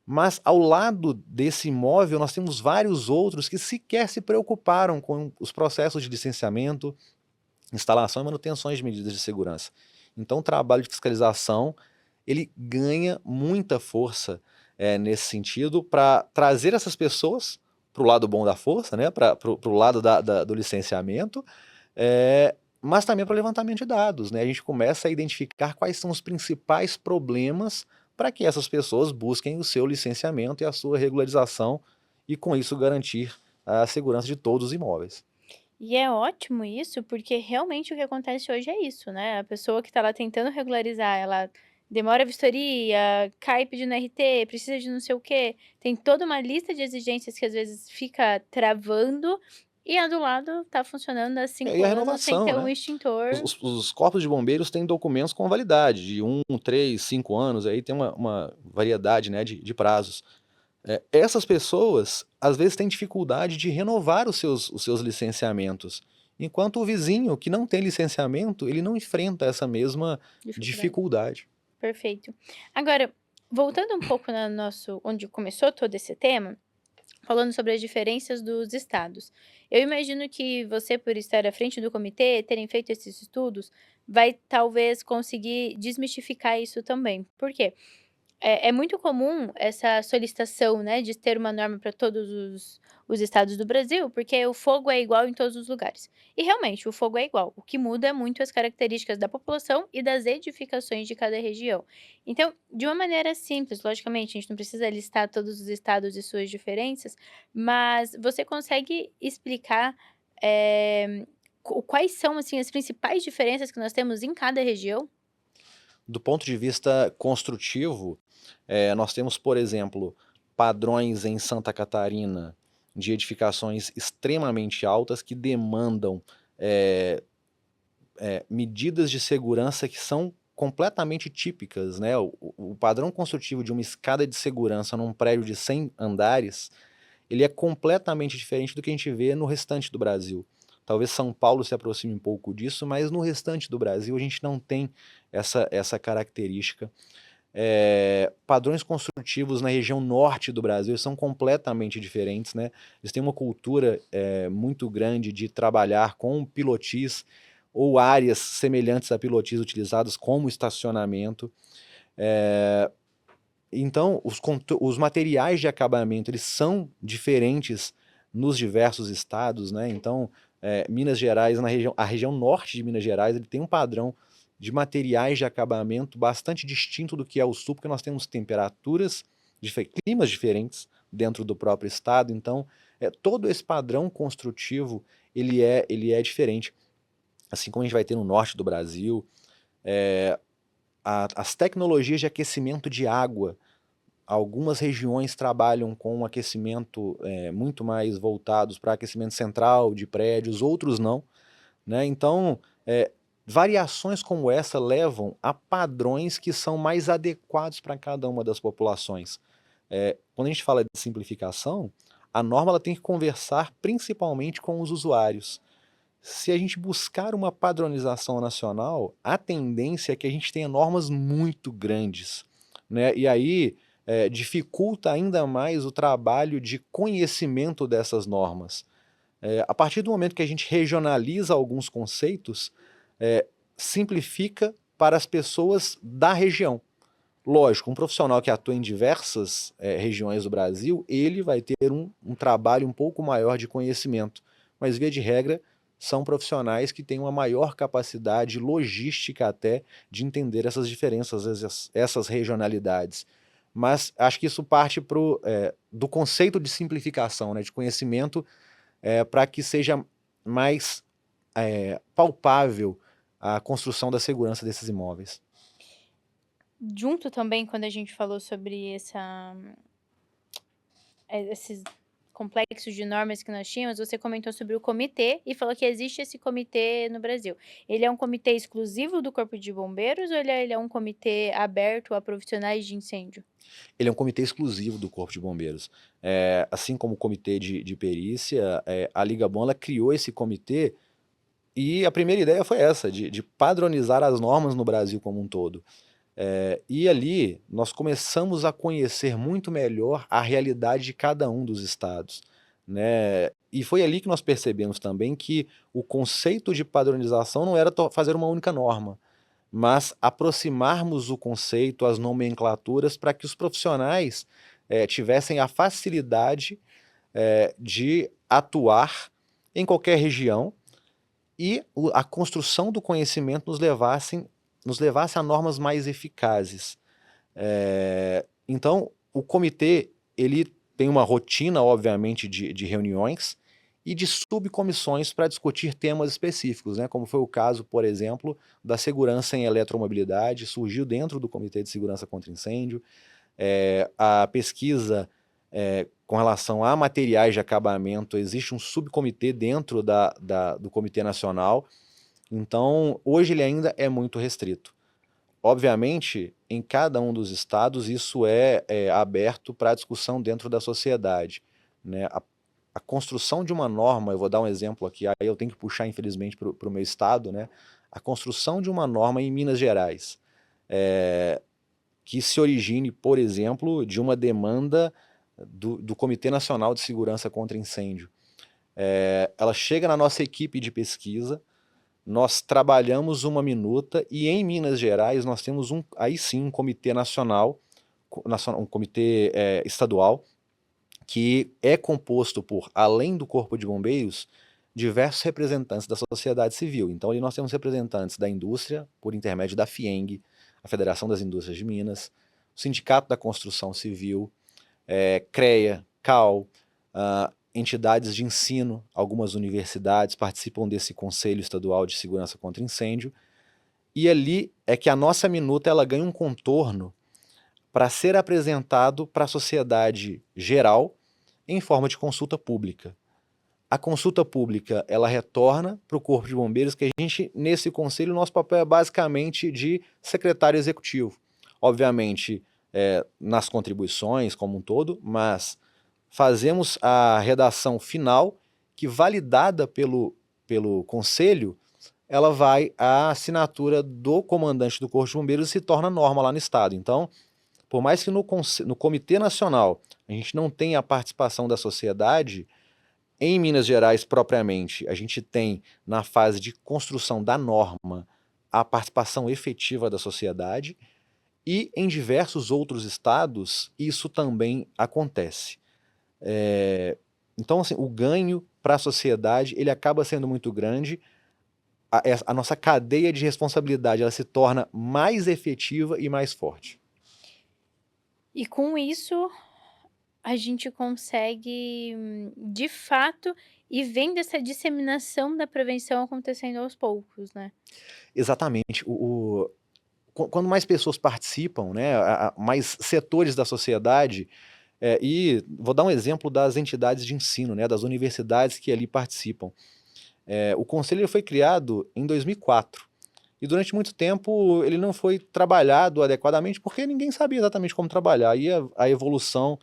Mas ao lado desse imóvel nós temos vários outros que sequer se preocuparam com os processos de licenciamento, instalação e manutenções de medidas de segurança. Então o trabalho de fiscalização ele ganha muita força nesse sentido para trazer essas pessoas para o lado bom da força, né, para o lado do licenciamento, mas também para o levantamento de dados, né? A gente começa a identificar quais são os principais problemas para que essas pessoas busquem o seu licenciamento e a sua regularização e com isso garantir a segurança de todos os imóveis. E é ótimo isso, porque realmente o que acontece hoje é isso, né, a pessoa que está lá tentando regularizar, ela demora a vistoria, cai pedindo RT, precisa de não sei o quê, tem toda uma lista de exigências que às vezes fica travando, e a do lado tá funcionando há E 5 a anos sem renovação, ter um né? extintor. Os corpos de bombeiros têm documentos com validade de 3, 5 anos, aí tem uma variedade, né, de prazos. Essas pessoas, às vezes, têm dificuldade de renovar os seus licenciamentos, enquanto o vizinho que não tem licenciamento, ele não enfrenta essa mesma Dificuldade. dificuldade. Perfeito. Agora, voltando um pouco na nosso onde começou todo esse tema, falando sobre as diferenças dos estados. Eu imagino que você, por estar à frente do comitê, terem feito esses estudos, vai talvez conseguir desmistificar isso também. Por quê? É muito comum essa solicitação, né, de ter uma norma para todos os estados do Brasil, porque o fogo é igual em todos os lugares. E realmente, o fogo é igual, o que muda é muito as características da população e das edificações de cada região. Então, de uma maneira simples, logicamente, a gente não precisa listar todos os estados e suas diferenças, mas você consegue explicar, quais são, assim, as principais diferenças que nós temos em cada região? Do ponto de vista construtivo, nós temos, por exemplo, padrões em Santa Catarina de edificações extremamente altas que demandam eh, medidas de segurança que são completamente típicas, né? O padrão construtivo de uma escada de segurança num prédio de 100 andares, ele é completamente diferente do que a gente vê no restante do Brasil. Talvez São Paulo se aproxime um pouco disso, mas no restante do Brasil a gente não tem essa característica. Padrões construtivos na região norte do Brasil são completamente diferentes, né? Eles têm uma cultura muito grande de trabalhar com pilotis ou áreas semelhantes a pilotis utilizadas como estacionamento. Então, os materiais de acabamento eles são diferentes nos diversos estados, né? Então, Minas Gerais, a região norte de Minas Gerais, ele tem um padrão de materiais de acabamento bastante distinto do que é o sul, porque nós temos temperaturas, climas diferentes dentro do próprio estado. Então, todo esse padrão construtivo ele é diferente, assim como a gente vai ter no norte do Brasil. As tecnologias de aquecimento de água, algumas regiões trabalham com um aquecimento muito mais voltados para aquecimento central de prédios, outros não, né? Então, variações como essa levam a padrões que são mais adequados para cada uma das populações. Quando a gente fala de simplificação, a norma ela tem que conversar principalmente com os usuários. Se a gente buscar uma padronização nacional, a tendência é que a gente tenha normas muito grandes, né? E aí dificulta ainda mais o trabalho de conhecimento dessas normas. A partir do momento que a gente regionaliza alguns conceitos, simplifica para as pessoas da região. Lógico, um profissional que atua em diversas regiões do Brasil, ele vai ter um trabalho um pouco maior de conhecimento, mas via de regra são profissionais que têm uma maior capacidade logística até de entender essas diferenças, essas regionalidades. Mas acho que isso parte do conceito de simplificação, né, de conhecimento, para que seja mais palpável a construção da segurança desses imóveis. Junto também, quando a gente falou sobre esses complexos de normas que nós tínhamos, você comentou sobre o comitê e falou que existe esse comitê no Brasil. Ele é um comitê exclusivo do Corpo de Bombeiros ou ele é um comitê aberto a profissionais de incêndio? Ele é um comitê exclusivo do Corpo de Bombeiros. Assim como o comitê de perícia, a Liga Bom ela criou esse comitê e a primeira ideia foi essa, de padronizar as normas no Brasil como um todo. E ali nós começamos a conhecer muito melhor a realidade de cada um dos estados, né? E foi ali que nós percebemos também que o conceito de padronização não era fazer uma única norma, mas aproximarmos o conceito, as nomenclaturas, para que os profissionais tivessem a facilidade de atuar em qualquer região e a construção do conhecimento nos levasse a normas mais eficazes. Então, o comitê ele tem uma rotina, obviamente, de reuniões e de subcomissões para discutir temas específicos, né? Como foi o caso, por exemplo, da segurança em eletromobilidade, surgiu dentro do Comitê de Segurança contra Incêndio. A pesquisa com relação a materiais de acabamento, existe um subcomitê dentro do Comitê Nacional. Então, hoje ele ainda é muito restrito. Obviamente, em cada um dos estados, isso é aberto para discussão dentro da sociedade, né? A construção de uma norma, eu vou dar um exemplo aqui, aí eu tenho que puxar, infelizmente, para o meu estado, né? A construção de uma norma em Minas Gerais, que se origine, por exemplo, de uma demanda do Comitê Nacional de Segurança contra Incêndio. Ela chega na nossa equipe de pesquisa, nós trabalhamos uma minuta e em Minas Gerais nós temos aí sim um comitê nacional, um comitê estadual, que é composto por, além do Corpo de Bombeiros, diversos representantes da sociedade civil. Então ali nós temos representantes da indústria, por intermédio da FIENG, a Federação das Indústrias de Minas, o Sindicato da Construção Civil, CREA, CAL, entidades de ensino, algumas universidades participam desse Conselho Estadual de Segurança contra Incêndio, e ali é que a nossa minuta ela ganha um contorno para ser apresentado para a sociedade geral em forma de consulta pública. A consulta pública ela retorna para o Corpo de Bombeiros, que a gente, nesse conselho, nosso papel é basicamente de secretário executivo. Obviamente, nas contribuições como um todo, mas fazemos a redação final, que validada pelo conselho, ela vai à assinatura do comandante do Corpo de Bombeiros e se torna norma lá no estado. Então, por mais que no Comitê Nacional a gente não tenha a participação da sociedade, em Minas Gerais propriamente, a gente tem na fase de construção da norma a participação efetiva da sociedade, e em diversos outros estados isso também acontece. Então, assim, o ganho para a sociedade ele acaba sendo muito grande. A nossa cadeia de responsabilidade ela se torna mais efetiva e mais forte. E com isso, a gente consegue, de fato, ir vendo essa disseminação da prevenção acontecendo aos poucos, né? Exatamente. Quando mais pessoas participam, né, mais setores da sociedade, e vou dar um exemplo das entidades de ensino, né, das universidades que ali participam. O conselho foi criado em 2004 e durante muito tempo ele não foi trabalhado adequadamente porque ninguém sabia exatamente como trabalhar. E a evolução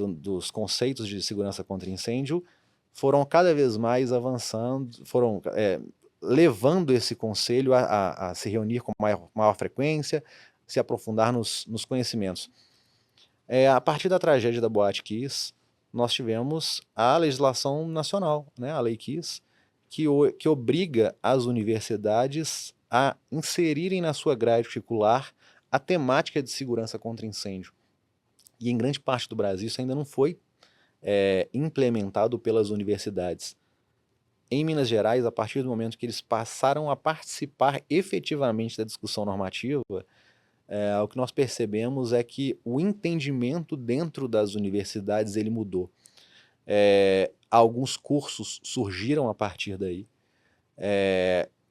dos conceitos de segurança contra incêndio foram cada vez mais avançando, foram levando esse conselho a se reunir com maior frequência, se aprofundar nos conhecimentos. A partir da tragédia da Boate Kiss, nós tivemos a legislação nacional, né, a Lei Kiss, que obriga as universidades a inserirem na sua grade curricular a temática de segurança contra incêndio. E em grande parte do Brasil isso ainda não foi implementado pelas universidades. Em Minas Gerais, a partir do momento que eles passaram a participar efetivamente da discussão normativa, o que nós percebemos é que o entendimento dentro das universidades ele mudou. Alguns cursos surgiram a partir daí,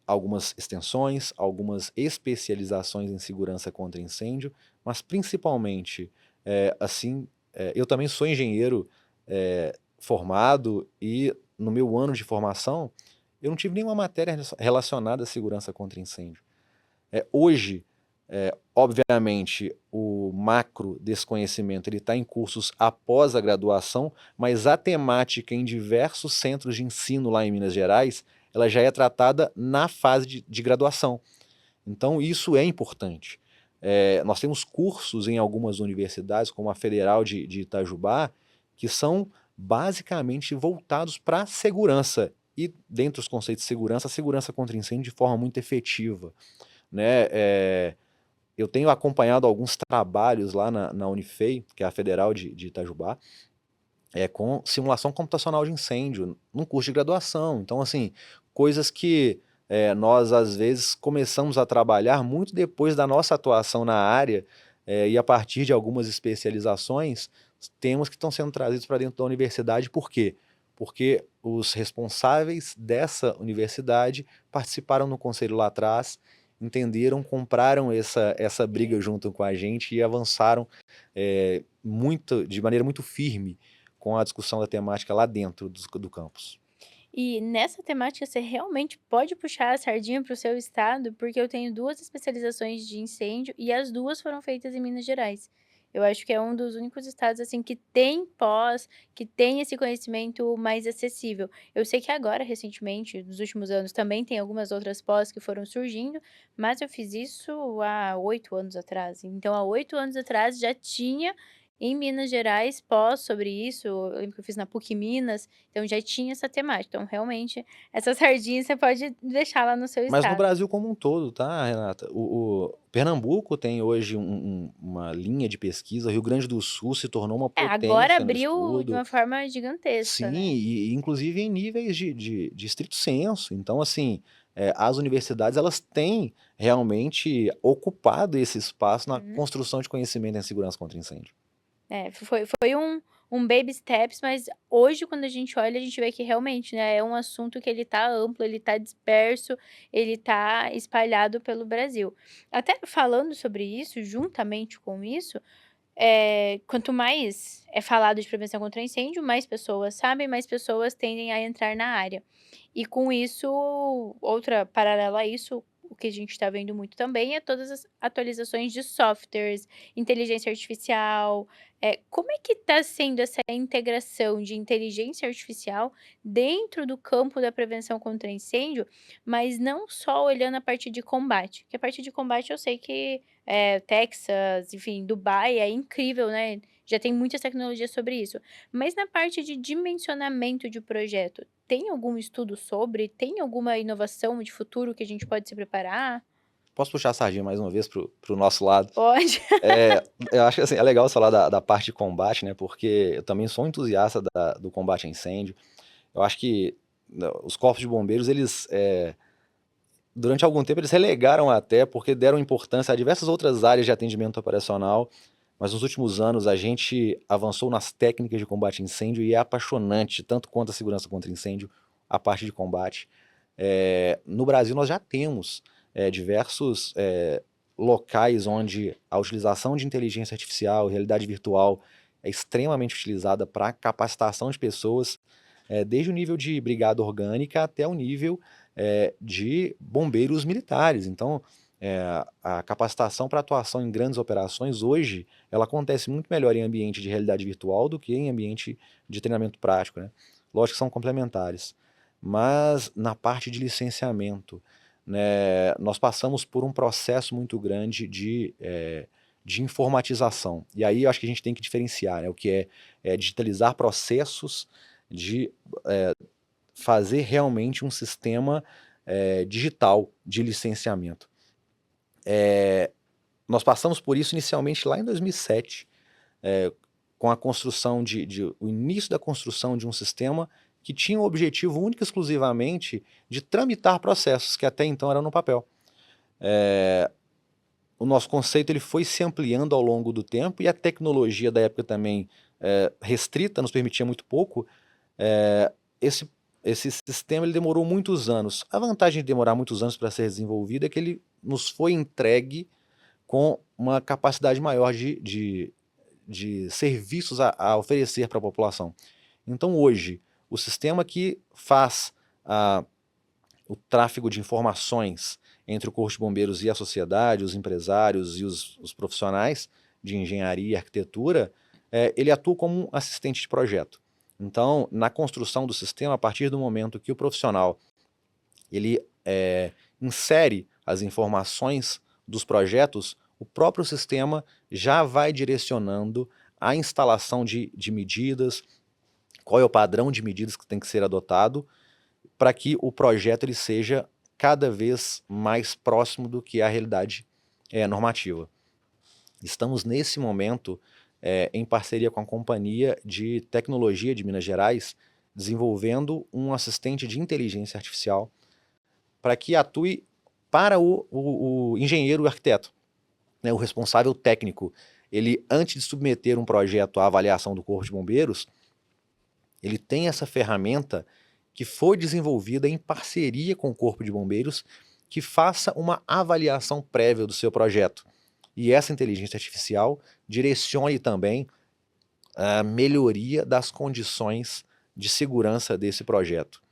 algumas extensões, algumas especializações em segurança contra incêndio, mas principalmente, eu também sou engenheiro formado e no meu ano de formação eu não tive nenhuma matéria relacionada à segurança contra incêndio. Hoje, obviamente, o macro desse conhecimento está em cursos após a graduação, mas a temática em diversos centros de ensino lá em Minas Gerais, ela já é tratada na fase de graduação. Então, isso é importante. Nós temos cursos em algumas universidades, como a Federal de Itajubá, que são basicamente voltados para a segurança. E, dentre os conceitos de segurança, a segurança contra incêndio de forma muito efetiva, né? Eu tenho acompanhado alguns trabalhos lá na Unifei, que é a Federal de Itajubá, com simulação computacional de incêndio, num curso de graduação. Então, assim, coisas que nós, às vezes, começamos a trabalhar muito depois da nossa atuação na área, e a partir de algumas especializações, temas que estão sendo trazidos para dentro da universidade. Por quê? Porque os responsáveis dessa universidade participaram no conselho lá atrás, entenderam, compraram essa briga junto com a gente e avançaram de maneira muito firme com a discussão da temática lá dentro do campus. E nessa temática você realmente pode puxar a sardinha para o seu estado, porque eu tenho 2 especializações de incêndio e as 2 foram feitas em Minas Gerais. Eu acho que é um dos únicos estados, assim, que tem pós, que tem esse conhecimento mais acessível. Eu sei que agora, recentemente, nos últimos anos, também tem algumas outras pós que foram surgindo, mas eu fiz isso há 8 anos atrás. Então, há 8 anos atrás já tinha em Minas Gerais pós sobre isso. Eu lembro que eu fiz na PUC Minas, então já tinha essa temática. Então, realmente, essa sardinha você pode deixar lá no seu Mas no estado. Brasil como um todo, tá, Renata? O Pernambuco tem hoje uma linha de pesquisa, Rio Grande do Sul se tornou uma É, agora potência no abriu de estudo. uma forma gigantesca, Sim, né. e inclusive em níveis de estrito senso. Então, assim, as universidades, elas têm realmente ocupado esse espaço na Uhum. construção de conhecimento em segurança contra incêndio. É, foi um baby steps, mas hoje quando a gente olha, a gente vê que realmente, né, é um assunto que ele tá amplo, ele tá disperso, ele tá espalhado pelo Brasil. Até falando sobre isso, juntamente com isso, quanto mais é falado de prevenção contra incêndio, mais pessoas sabem, mais pessoas tendem a entrar na área. E com isso, outra paralela a isso, o que a gente está vendo muito também é todas as atualizações de softwares, inteligência artificial. Como é que está sendo essa integração de inteligência artificial dentro do campo da prevenção contra incêndio, mas não só olhando a parte de combate, que a parte de combate eu sei que Texas, enfim, Dubai, é incrível, né, já tem muitas tecnologias sobre isso. Mas na parte de dimensionamento de projeto, tem algum estudo sobre? Tem alguma inovação de futuro que a gente pode se preparar? Posso puxar a sardinha mais uma vez pro nosso lado? Pode. Eu acho que, assim, é legal você falar da parte de combate, né, porque eu também sou um entusiasta do combate a incêndio. Eu acho que os corpos de bombeiros, eles, durante algum tempo, eles relegaram até, porque deram importância a diversas outras áreas de atendimento operacional, mas nos últimos anos a gente avançou nas técnicas de combate a incêndio e é apaixonante, tanto quanto a segurança contra incêndio, a parte de combate. No Brasil nós já temos diversos locais onde a utilização de inteligência artificial, realidade virtual, é extremamente utilizada para capacitação de pessoas, desde o nível de brigada orgânica até o nível de bombeiros militares. Então, a capacitação para atuação em grandes operações hoje, ela acontece muito melhor em ambiente de realidade virtual do que em ambiente de treinamento prático, né? Lógico que são complementares. Mas na parte de licenciamento, né, nós passamos por um processo muito grande de informatização. E aí eu acho que a gente tem que diferenciar, né, o que é digitalizar processos, de fazer realmente um sistema digital de licenciamento. Nós passamos por isso inicialmente lá em 2007, com a construção o início da construção de um sistema que tinha o objetivo único e exclusivamente de tramitar processos que até então eram no papel. O nosso conceito ele foi se ampliando ao longo do tempo e a tecnologia da época também restrita, nos permitia muito pouco. Esse sistema ele demorou muitos anos. A vantagem de demorar muitos anos para ser desenvolvido é que ele nos foi entregue com uma capacidade maior de serviços a oferecer para a população. Então hoje, o sistema que faz o tráfego de informações entre o Corpo de Bombeiros e a sociedade, os empresários e os profissionais de engenharia e arquitetura, ele atua como um assistente de projeto. Então, na construção do sistema, a partir do momento que o profissional ele insere as informações dos projetos, o próprio sistema já vai direcionando a instalação de medidas, qual é o padrão de medidas que tem que ser adotado, para que o projeto ele seja cada vez mais próximo do que a realidade normativa. Estamos nesse momento em parceria com a Companhia de Tecnologia de Minas Gerais, desenvolvendo um assistente de inteligência artificial para que atue para o engenheiro e o arquiteto, né, o responsável técnico. Ele, antes de submeter um projeto à avaliação do Corpo de Bombeiros, ele tem essa ferramenta que foi desenvolvida em parceria com o Corpo de Bombeiros, que faça uma avaliação prévia do seu projeto. E essa inteligência artificial direcione também a melhoria das condições de segurança desse projeto.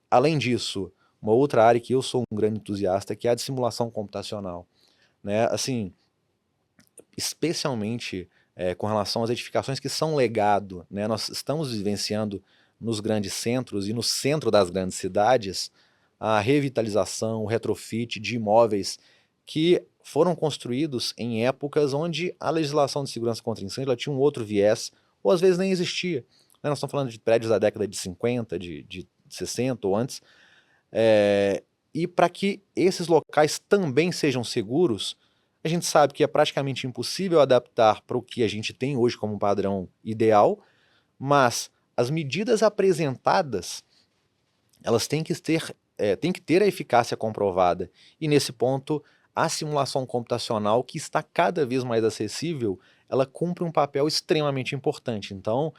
Além disso, uma outra área que eu sou um grande entusiasta, que é a de simulação computacional, né? Assim, especialmente com relação às edificações que são legado, né? Nós estamos vivenciando nos grandes centros e no centro das grandes cidades a revitalização, o retrofit de imóveis que foram construídos em épocas onde a legislação de segurança contra incêndio ela tinha um outro viés, ou às vezes nem existia, né? Nós estamos falando de prédios da década de 50, de 60 ou antes, e para que esses locais também sejam seguros, a gente sabe que é praticamente impossível adaptar para o que a gente tem hoje como padrão ideal, mas as medidas apresentadas, elas têm que ter a eficácia comprovada. E nesse ponto, a simulação computacional, que está cada vez mais acessível, ela cumpre um papel extremamente importante. Então,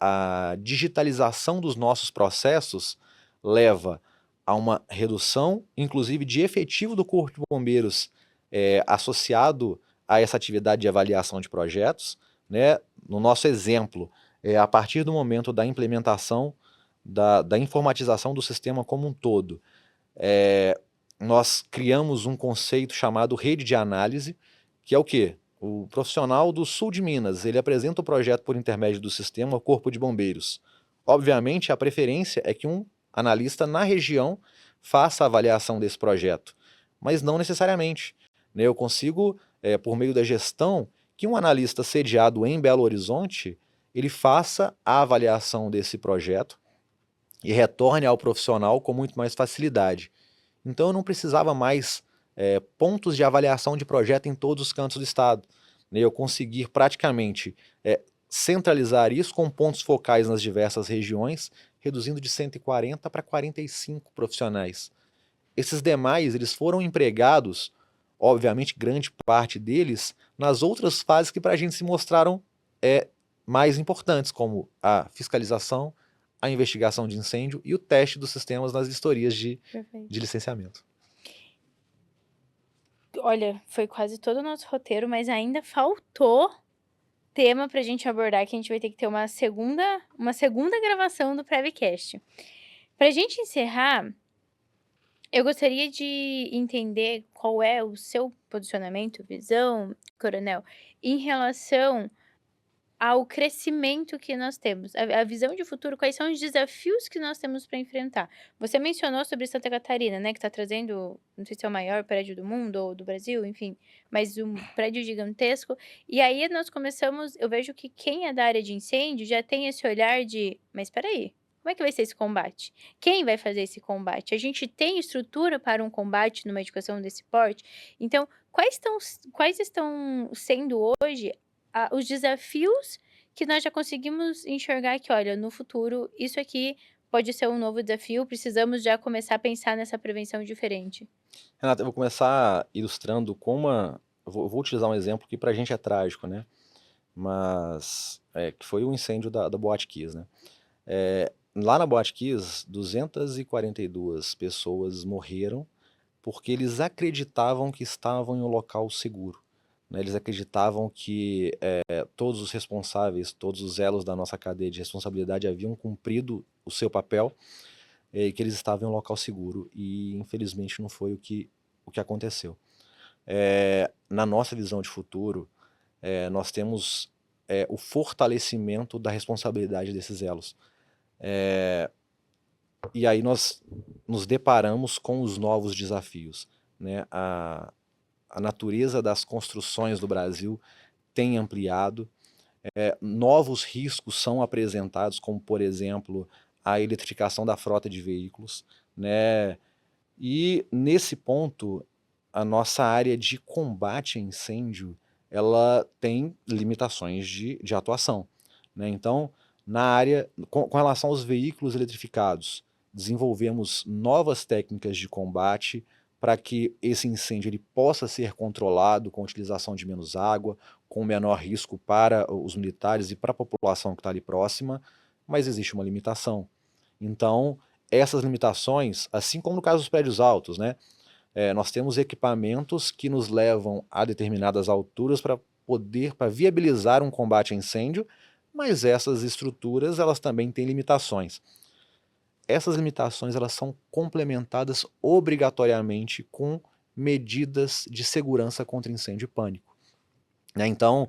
a digitalização dos nossos processos leva a uma redução, inclusive, de efetivo do Corpo de Bombeiros associado a essa atividade de avaliação de projetos, né? No nosso exemplo, a partir do momento da implementação da informatização do sistema como um todo, nós criamos um conceito chamado rede de análise, que é o quê? O profissional do sul de Minas, ele apresenta o projeto por intermédio do sistema ao Corpo de Bombeiros. Obviamente, a preferência é que um analista na região faça a avaliação desse projeto, mas não necessariamente, né? Eu consigo, por meio da gestão, que um analista sediado em Belo Horizonte, ele faça a avaliação desse projeto e retorne ao profissional com muito mais facilidade. Então eu não precisava mais pontos de avaliação de projeto em todos os cantos do estado, né? Eu conseguir praticamente centralizar isso com pontos focais nas diversas regiões, reduzindo de 140 para 45 profissionais. Esses demais, eles foram empregados, obviamente grande parte deles, nas outras fases que para a gente se mostraram mais importantes, como a fiscalização, a investigação de incêndio e o teste dos sistemas nas vistorias de licenciamento. Olha, foi quase todo o nosso roteiro, mas ainda faltou tema pra gente abordar, que a gente vai ter que ter uma segunda gravação do Prevcast. Pra gente encerrar, eu gostaria de entender qual é o seu posicionamento, visão, coronel, em relação ao crescimento que nós temos, a visão de futuro, quais são os desafios que nós temos para enfrentar. Você mencionou sobre Santa Catarina, né, que está trazendo, não sei se é o maior prédio do mundo ou do Brasil, enfim, mas um prédio gigantesco. E aí nós começamos, eu vejo que quem é da área de incêndio já tem esse olhar de, mas espera aí, como é que vai ser esse combate? Quem vai fazer esse combate? A gente tem estrutura para um combate numa educação desse porte? Então, quais estão sendo hoje os desafios que nós já conseguimos enxergar que, olha, no futuro, isso aqui pode ser um novo desafio, precisamos já começar a pensar nessa prevenção diferente. Renata, eu vou começar ilustrando como vou utilizar um exemplo que pra gente é trágico, né? Mas que foi o incêndio da Boate Kiss, né? Lá na Boate Kiss, 242 pessoas morreram porque eles acreditavam que estavam em um local seguro, né? Eles acreditavam que todos os responsáveis, todos os elos da nossa cadeia de responsabilidade haviam cumprido o seu papel e que eles estavam em um local seguro. E infelizmente não foi o que aconteceu. Na nossa visão de futuro, nós temos o fortalecimento da responsabilidade desses elos. E aí nós nos deparamos com os novos desafios, né? A natureza das construções do Brasil tem ampliado, novos riscos são apresentados, como por exemplo a eletrificação da frota de veículos, né? E nesse ponto a nossa área de combate a incêndio ela tem limitações de atuação, né? Então, na área, com relação aos veículos eletrificados, desenvolvemos novas técnicas de combate para que esse incêndio ele possa ser controlado com a utilização de menos água, com menor risco para os militares e para a população que está ali próxima, mas existe uma limitação. Então, essas limitações, assim como no caso dos prédios altos, né? Nós temos equipamentos que nos levam a determinadas alturas para viabilizar um combate a incêndio, mas essas estruturas elas também têm limitações. Essas limitações elas são complementadas obrigatoriamente com medidas de segurança contra incêndio e pânico, né? Então,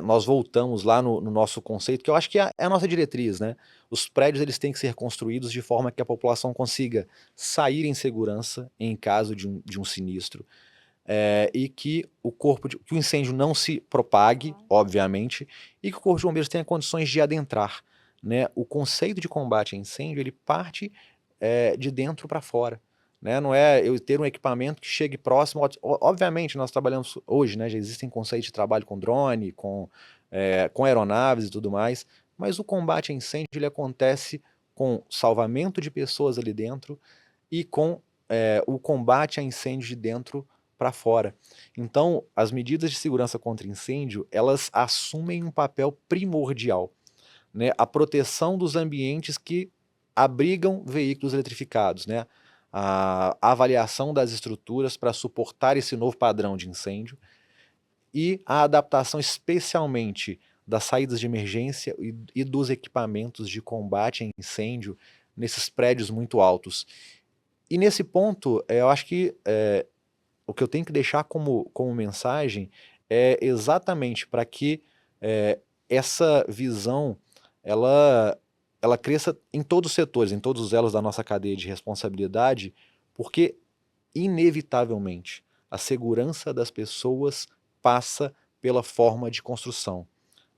nós voltamos lá no nosso conceito, que eu acho que é a nossa diretriz, né? Os prédios eles têm que ser construídos de forma que a população consiga sair em segurança em caso de um sinistro, e que que o incêndio não se propague, obviamente, e que o Corpo de Bombeiros tenha condições de adentrar, né? O conceito de combate a incêndio ele parte de dentro para fora, né? Não é eu ter um equipamento que chegue próximo. Obviamente, nós trabalhamos hoje, né? Já existem conceitos de trabalho com drone, com aeronaves e tudo mais, mas o combate a incêndio ele acontece com salvamento de pessoas ali dentro e com o combate a incêndio de dentro para fora. Então, as medidas de segurança contra incêndio, elas assumem um papel primordial, né? A proteção dos ambientes que abrigam veículos eletrificados, né? A avaliação das estruturas para suportar esse novo padrão de incêndio e a adaptação especialmente das saídas de emergência e dos equipamentos de combate a incêndio nesses prédios muito altos. E nesse ponto, eu acho que o que eu tenho que deixar como mensagem é exatamente para que essa visão ela cresça em todos os setores, em todos os elos da nossa cadeia de responsabilidade, porque, inevitavelmente, a segurança das pessoas passa pela forma de construção,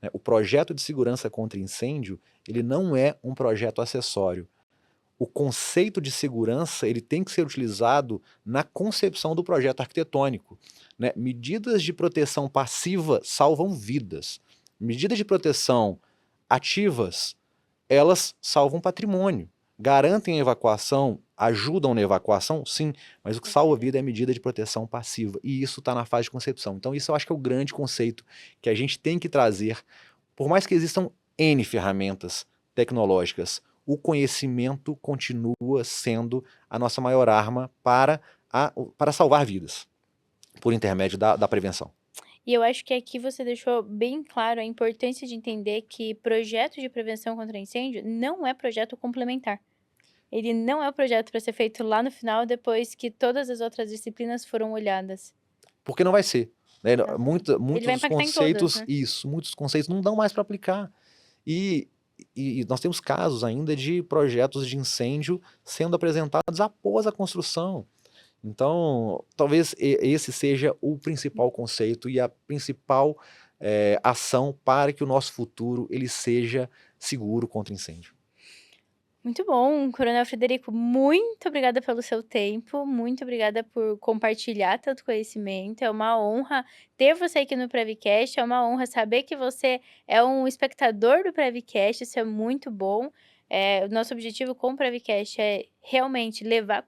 né? O projeto de segurança contra incêndio, ele não é um projeto acessório. O conceito de segurança ele tem que ser utilizado na concepção do projeto arquitetônico, né? Medidas de proteção passiva salvam vidas. Medidas de proteção ativas, elas salvam patrimônio. Garantem a evacuação, ajudam na evacuação, sim, mas o que salva a vida é a medida de proteção passiva, e isso está na fase de concepção. Então isso eu acho que é o grande conceito que a gente tem que trazer, por mais que existam N ferramentas tecnológicas, o conhecimento continua sendo a nossa maior arma para salvar vidas, por intermédio da prevenção. E eu acho que aqui você deixou bem claro a importância de entender que projeto de prevenção contra incêndio não é projeto complementar. Ele não é o projeto para ser feito lá no final, depois que todas as outras disciplinas foram olhadas. Porque não vai ser, né? Exato. Muitos Ele vai dos impactar em todas, conceitos, né? muitos conceitos não dão mais para aplicar. E nós temos casos ainda de projetos de incêndio sendo apresentados após a construção. Então, talvez esse seja o principal conceito e a principal ação para que o nosso futuro ele seja seguro contra incêndio. Muito bom, Coronel Frederico, muito obrigada pelo seu tempo, muito obrigada por compartilhar tanto conhecimento, é uma honra ter você aqui no Previcast, é uma honra saber que você é um espectador do Previcast, isso é muito bom. O nosso objetivo com o Previcast é realmente levar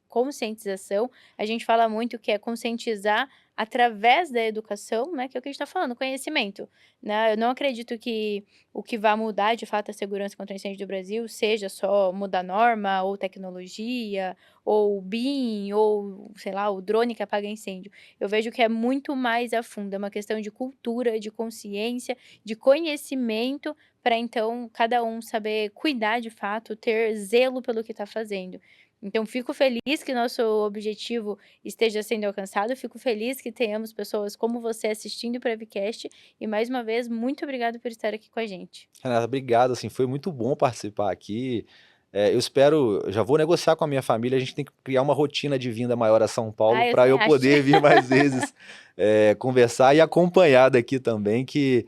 conscientização, a gente fala muito que é conscientizar através da educação, né, que é o que a gente está falando, conhecimento, né? Eu não acredito que o que vai mudar de fato a segurança contra incêndio do Brasil seja só mudar norma ou tecnologia ou o BIM ou, sei lá, o drone que apaga incêndio. Eu vejo que é muito mais a fundo, é uma questão de cultura, de consciência, de conhecimento para então cada um saber cuidar de fato, ter zelo pelo que está fazendo. Então fico feliz que nosso objetivo esteja sendo alcançado, fico feliz que tenhamos pessoas como você assistindo o Prevcast e mais uma vez, muito obrigada por estar aqui com a gente. Renata, obrigado, assim, foi muito bom participar aqui. Eu já vou negociar com a minha família, a gente tem que criar uma rotina de vinda maior a São Paulo Eu para também eu acho. poder vir mais vezes conversar e acompanhar daqui também, que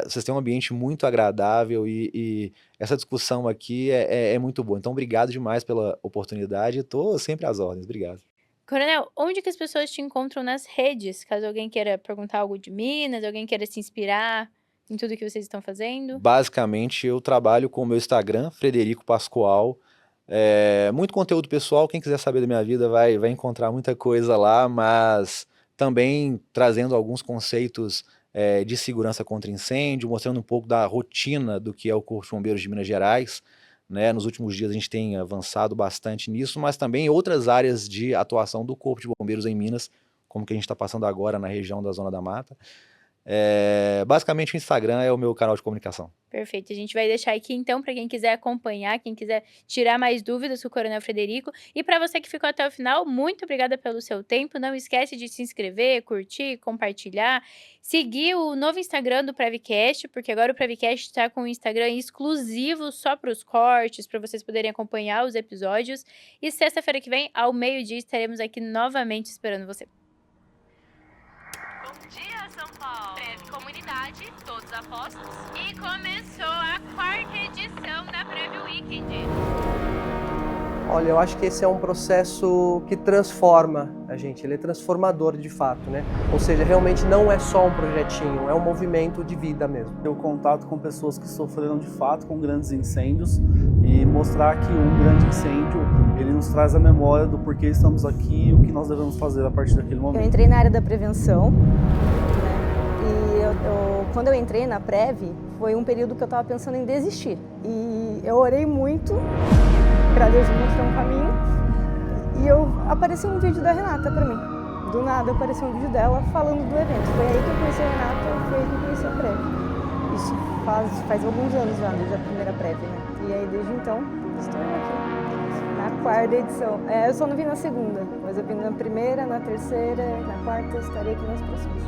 vocês têm um ambiente muito agradável e essa discussão aqui é muito boa. Então, obrigado demais pela oportunidade, estou sempre às ordens, obrigado. Coronel, onde que as pessoas te encontram nas redes? Caso alguém queira perguntar algo de Minas, alguém queira se inspirar em tudo que vocês estão fazendo. Basicamente, eu trabalho com o meu Instagram, Frederico Pascoal. Muito conteúdo pessoal, quem quiser saber da minha vida vai encontrar muita coisa lá, mas também trazendo alguns conceitos de segurança contra incêndio, mostrando um pouco da rotina do que é o Corpo de Bombeiros de Minas Gerais. Né? Nos últimos dias a gente tem avançado bastante nisso, mas também em outras áreas de atuação do Corpo de Bombeiros em Minas, como que a gente está passando agora na região da Zona da Mata. Basicamente o Instagram é o meu canal de comunicação. Perfeito, a gente vai deixar aqui então para quem quiser acompanhar, quem quiser tirar mais dúvidas com o Coronel Frederico. E para você que ficou até o final, muito obrigada pelo seu tempo. Não esquece de se inscrever, curtir, compartilhar, seguir o novo Instagram do Prevcast, porque agora o Prevcast está com um Instagram exclusivo só para os cortes, para vocês poderem acompanhar os episódios. E sexta-feira que vem, ao meio-dia, estaremos aqui novamente esperando você. Bom dia, São Paulo! Prev Comunidade, todos apostos. E começou a 4ª edição da Prev Weekend. Olha, eu acho que esse é um processo que transforma a gente, ele é transformador de fato, né? Ou seja, realmente não é só um projetinho, é um movimento de vida mesmo. Ter o contato com pessoas que sofreram de fato com grandes incêndios e mostrar que um grande incêndio, ele nos traz a memória do porquê estamos aqui e o que nós devemos fazer a partir daquele momento. Eu entrei na área da prevenção, né? E quando eu entrei na Prev, foi um período que eu estava pensando em desistir. E eu orei muito para Deus me mostrar um caminho, e apareceu um vídeo da Renata para mim. Do nada apareceu um vídeo dela falando do evento. Foi aí que eu conheci a Renata, foi aí que eu conheci a Prev. Isso faz alguns anos já, desde a primeira Prev, né? E aí desde então estou aqui na 4ª edição. Eu só não vim na segunda, mas eu vim na primeira, na terceira, na 4ª, estarei aqui nas próximas.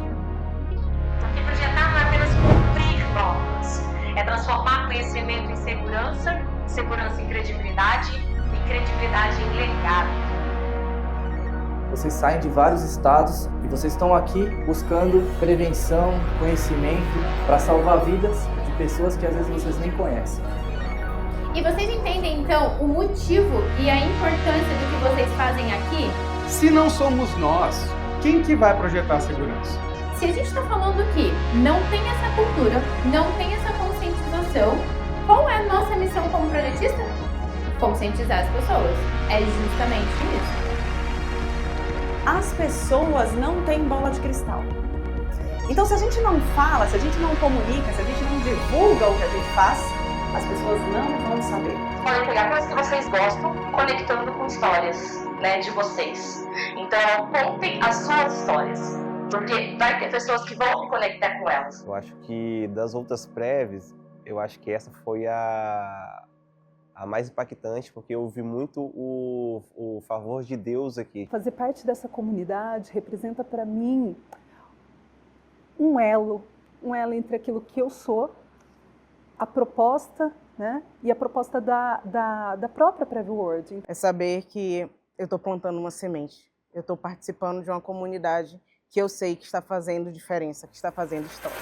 Porque projetar não é apenas cumprir normas, é transformar conhecimento em segurança, segurança em credibilidade e credibilidade em legado. Vocês saem de vários estados e vocês estão aqui buscando prevenção, conhecimento para salvar vidas de pessoas que às vezes vocês nem conhecem. E vocês entendem então o motivo e a importância do que vocês fazem aqui? Se não somos nós, quem que vai projetar a segurança? Se a gente está falando que não tem essa cultura, não tem essa conscientização, qual é a nossa missão como projetista? Conscientizar as pessoas. É justamente isso. As pessoas não têm bola de cristal. Então, se a gente não fala, se a gente não comunica, se a gente não divulga o que a gente faz, as pessoas não vão saber. Podem pegar coisas que vocês gostam, conectando com histórias, né, de vocês. Então, contem as suas histórias, porque vai ter pessoas que vão se conectar com elas. Eu acho que das outras prévias, eu acho que essa foi a mais impactante, porque eu vi muito o favor de Deus aqui. Fazer parte dessa comunidade representa para mim um elo entre aquilo que eu sou, a proposta, né, e a proposta da própria Prev World. É saber que eu estou plantando uma semente, eu estou participando de uma comunidade que eu sei que está fazendo diferença, que está fazendo história.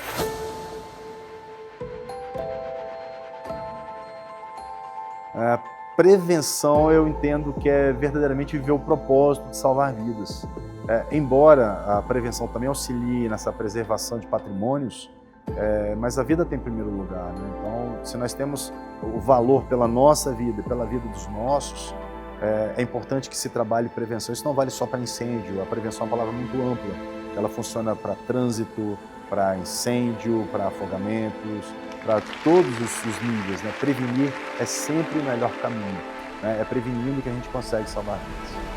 A prevenção, eu entendo que é verdadeiramente viver o propósito de salvar vidas. Embora a prevenção também auxilie nessa preservação de patrimônios, mas a vida tem primeiro lugar, né? Então, se nós temos o valor pela nossa vida, pela vida dos nossos, é importante que se trabalhe prevenção. Isso não vale só para incêndio, a prevenção é uma palavra muito ampla. Ela funciona para trânsito, para incêndio, para afogamentos, para todos os níveis, né? Prevenir é sempre o melhor caminho, né? É prevenindo que a gente consegue salvar vidas.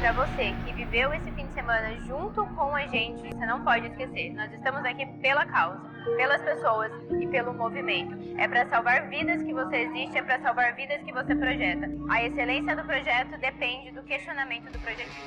para você que viveu esse fim de semana junto com a gente, você não pode esquecer. Nós estamos aqui pela causa, pelas pessoas e pelo movimento. É para salvar vidas que você existe, é para salvar vidas que você projeta. A excelência do projeto depende do questionamento do projetismo.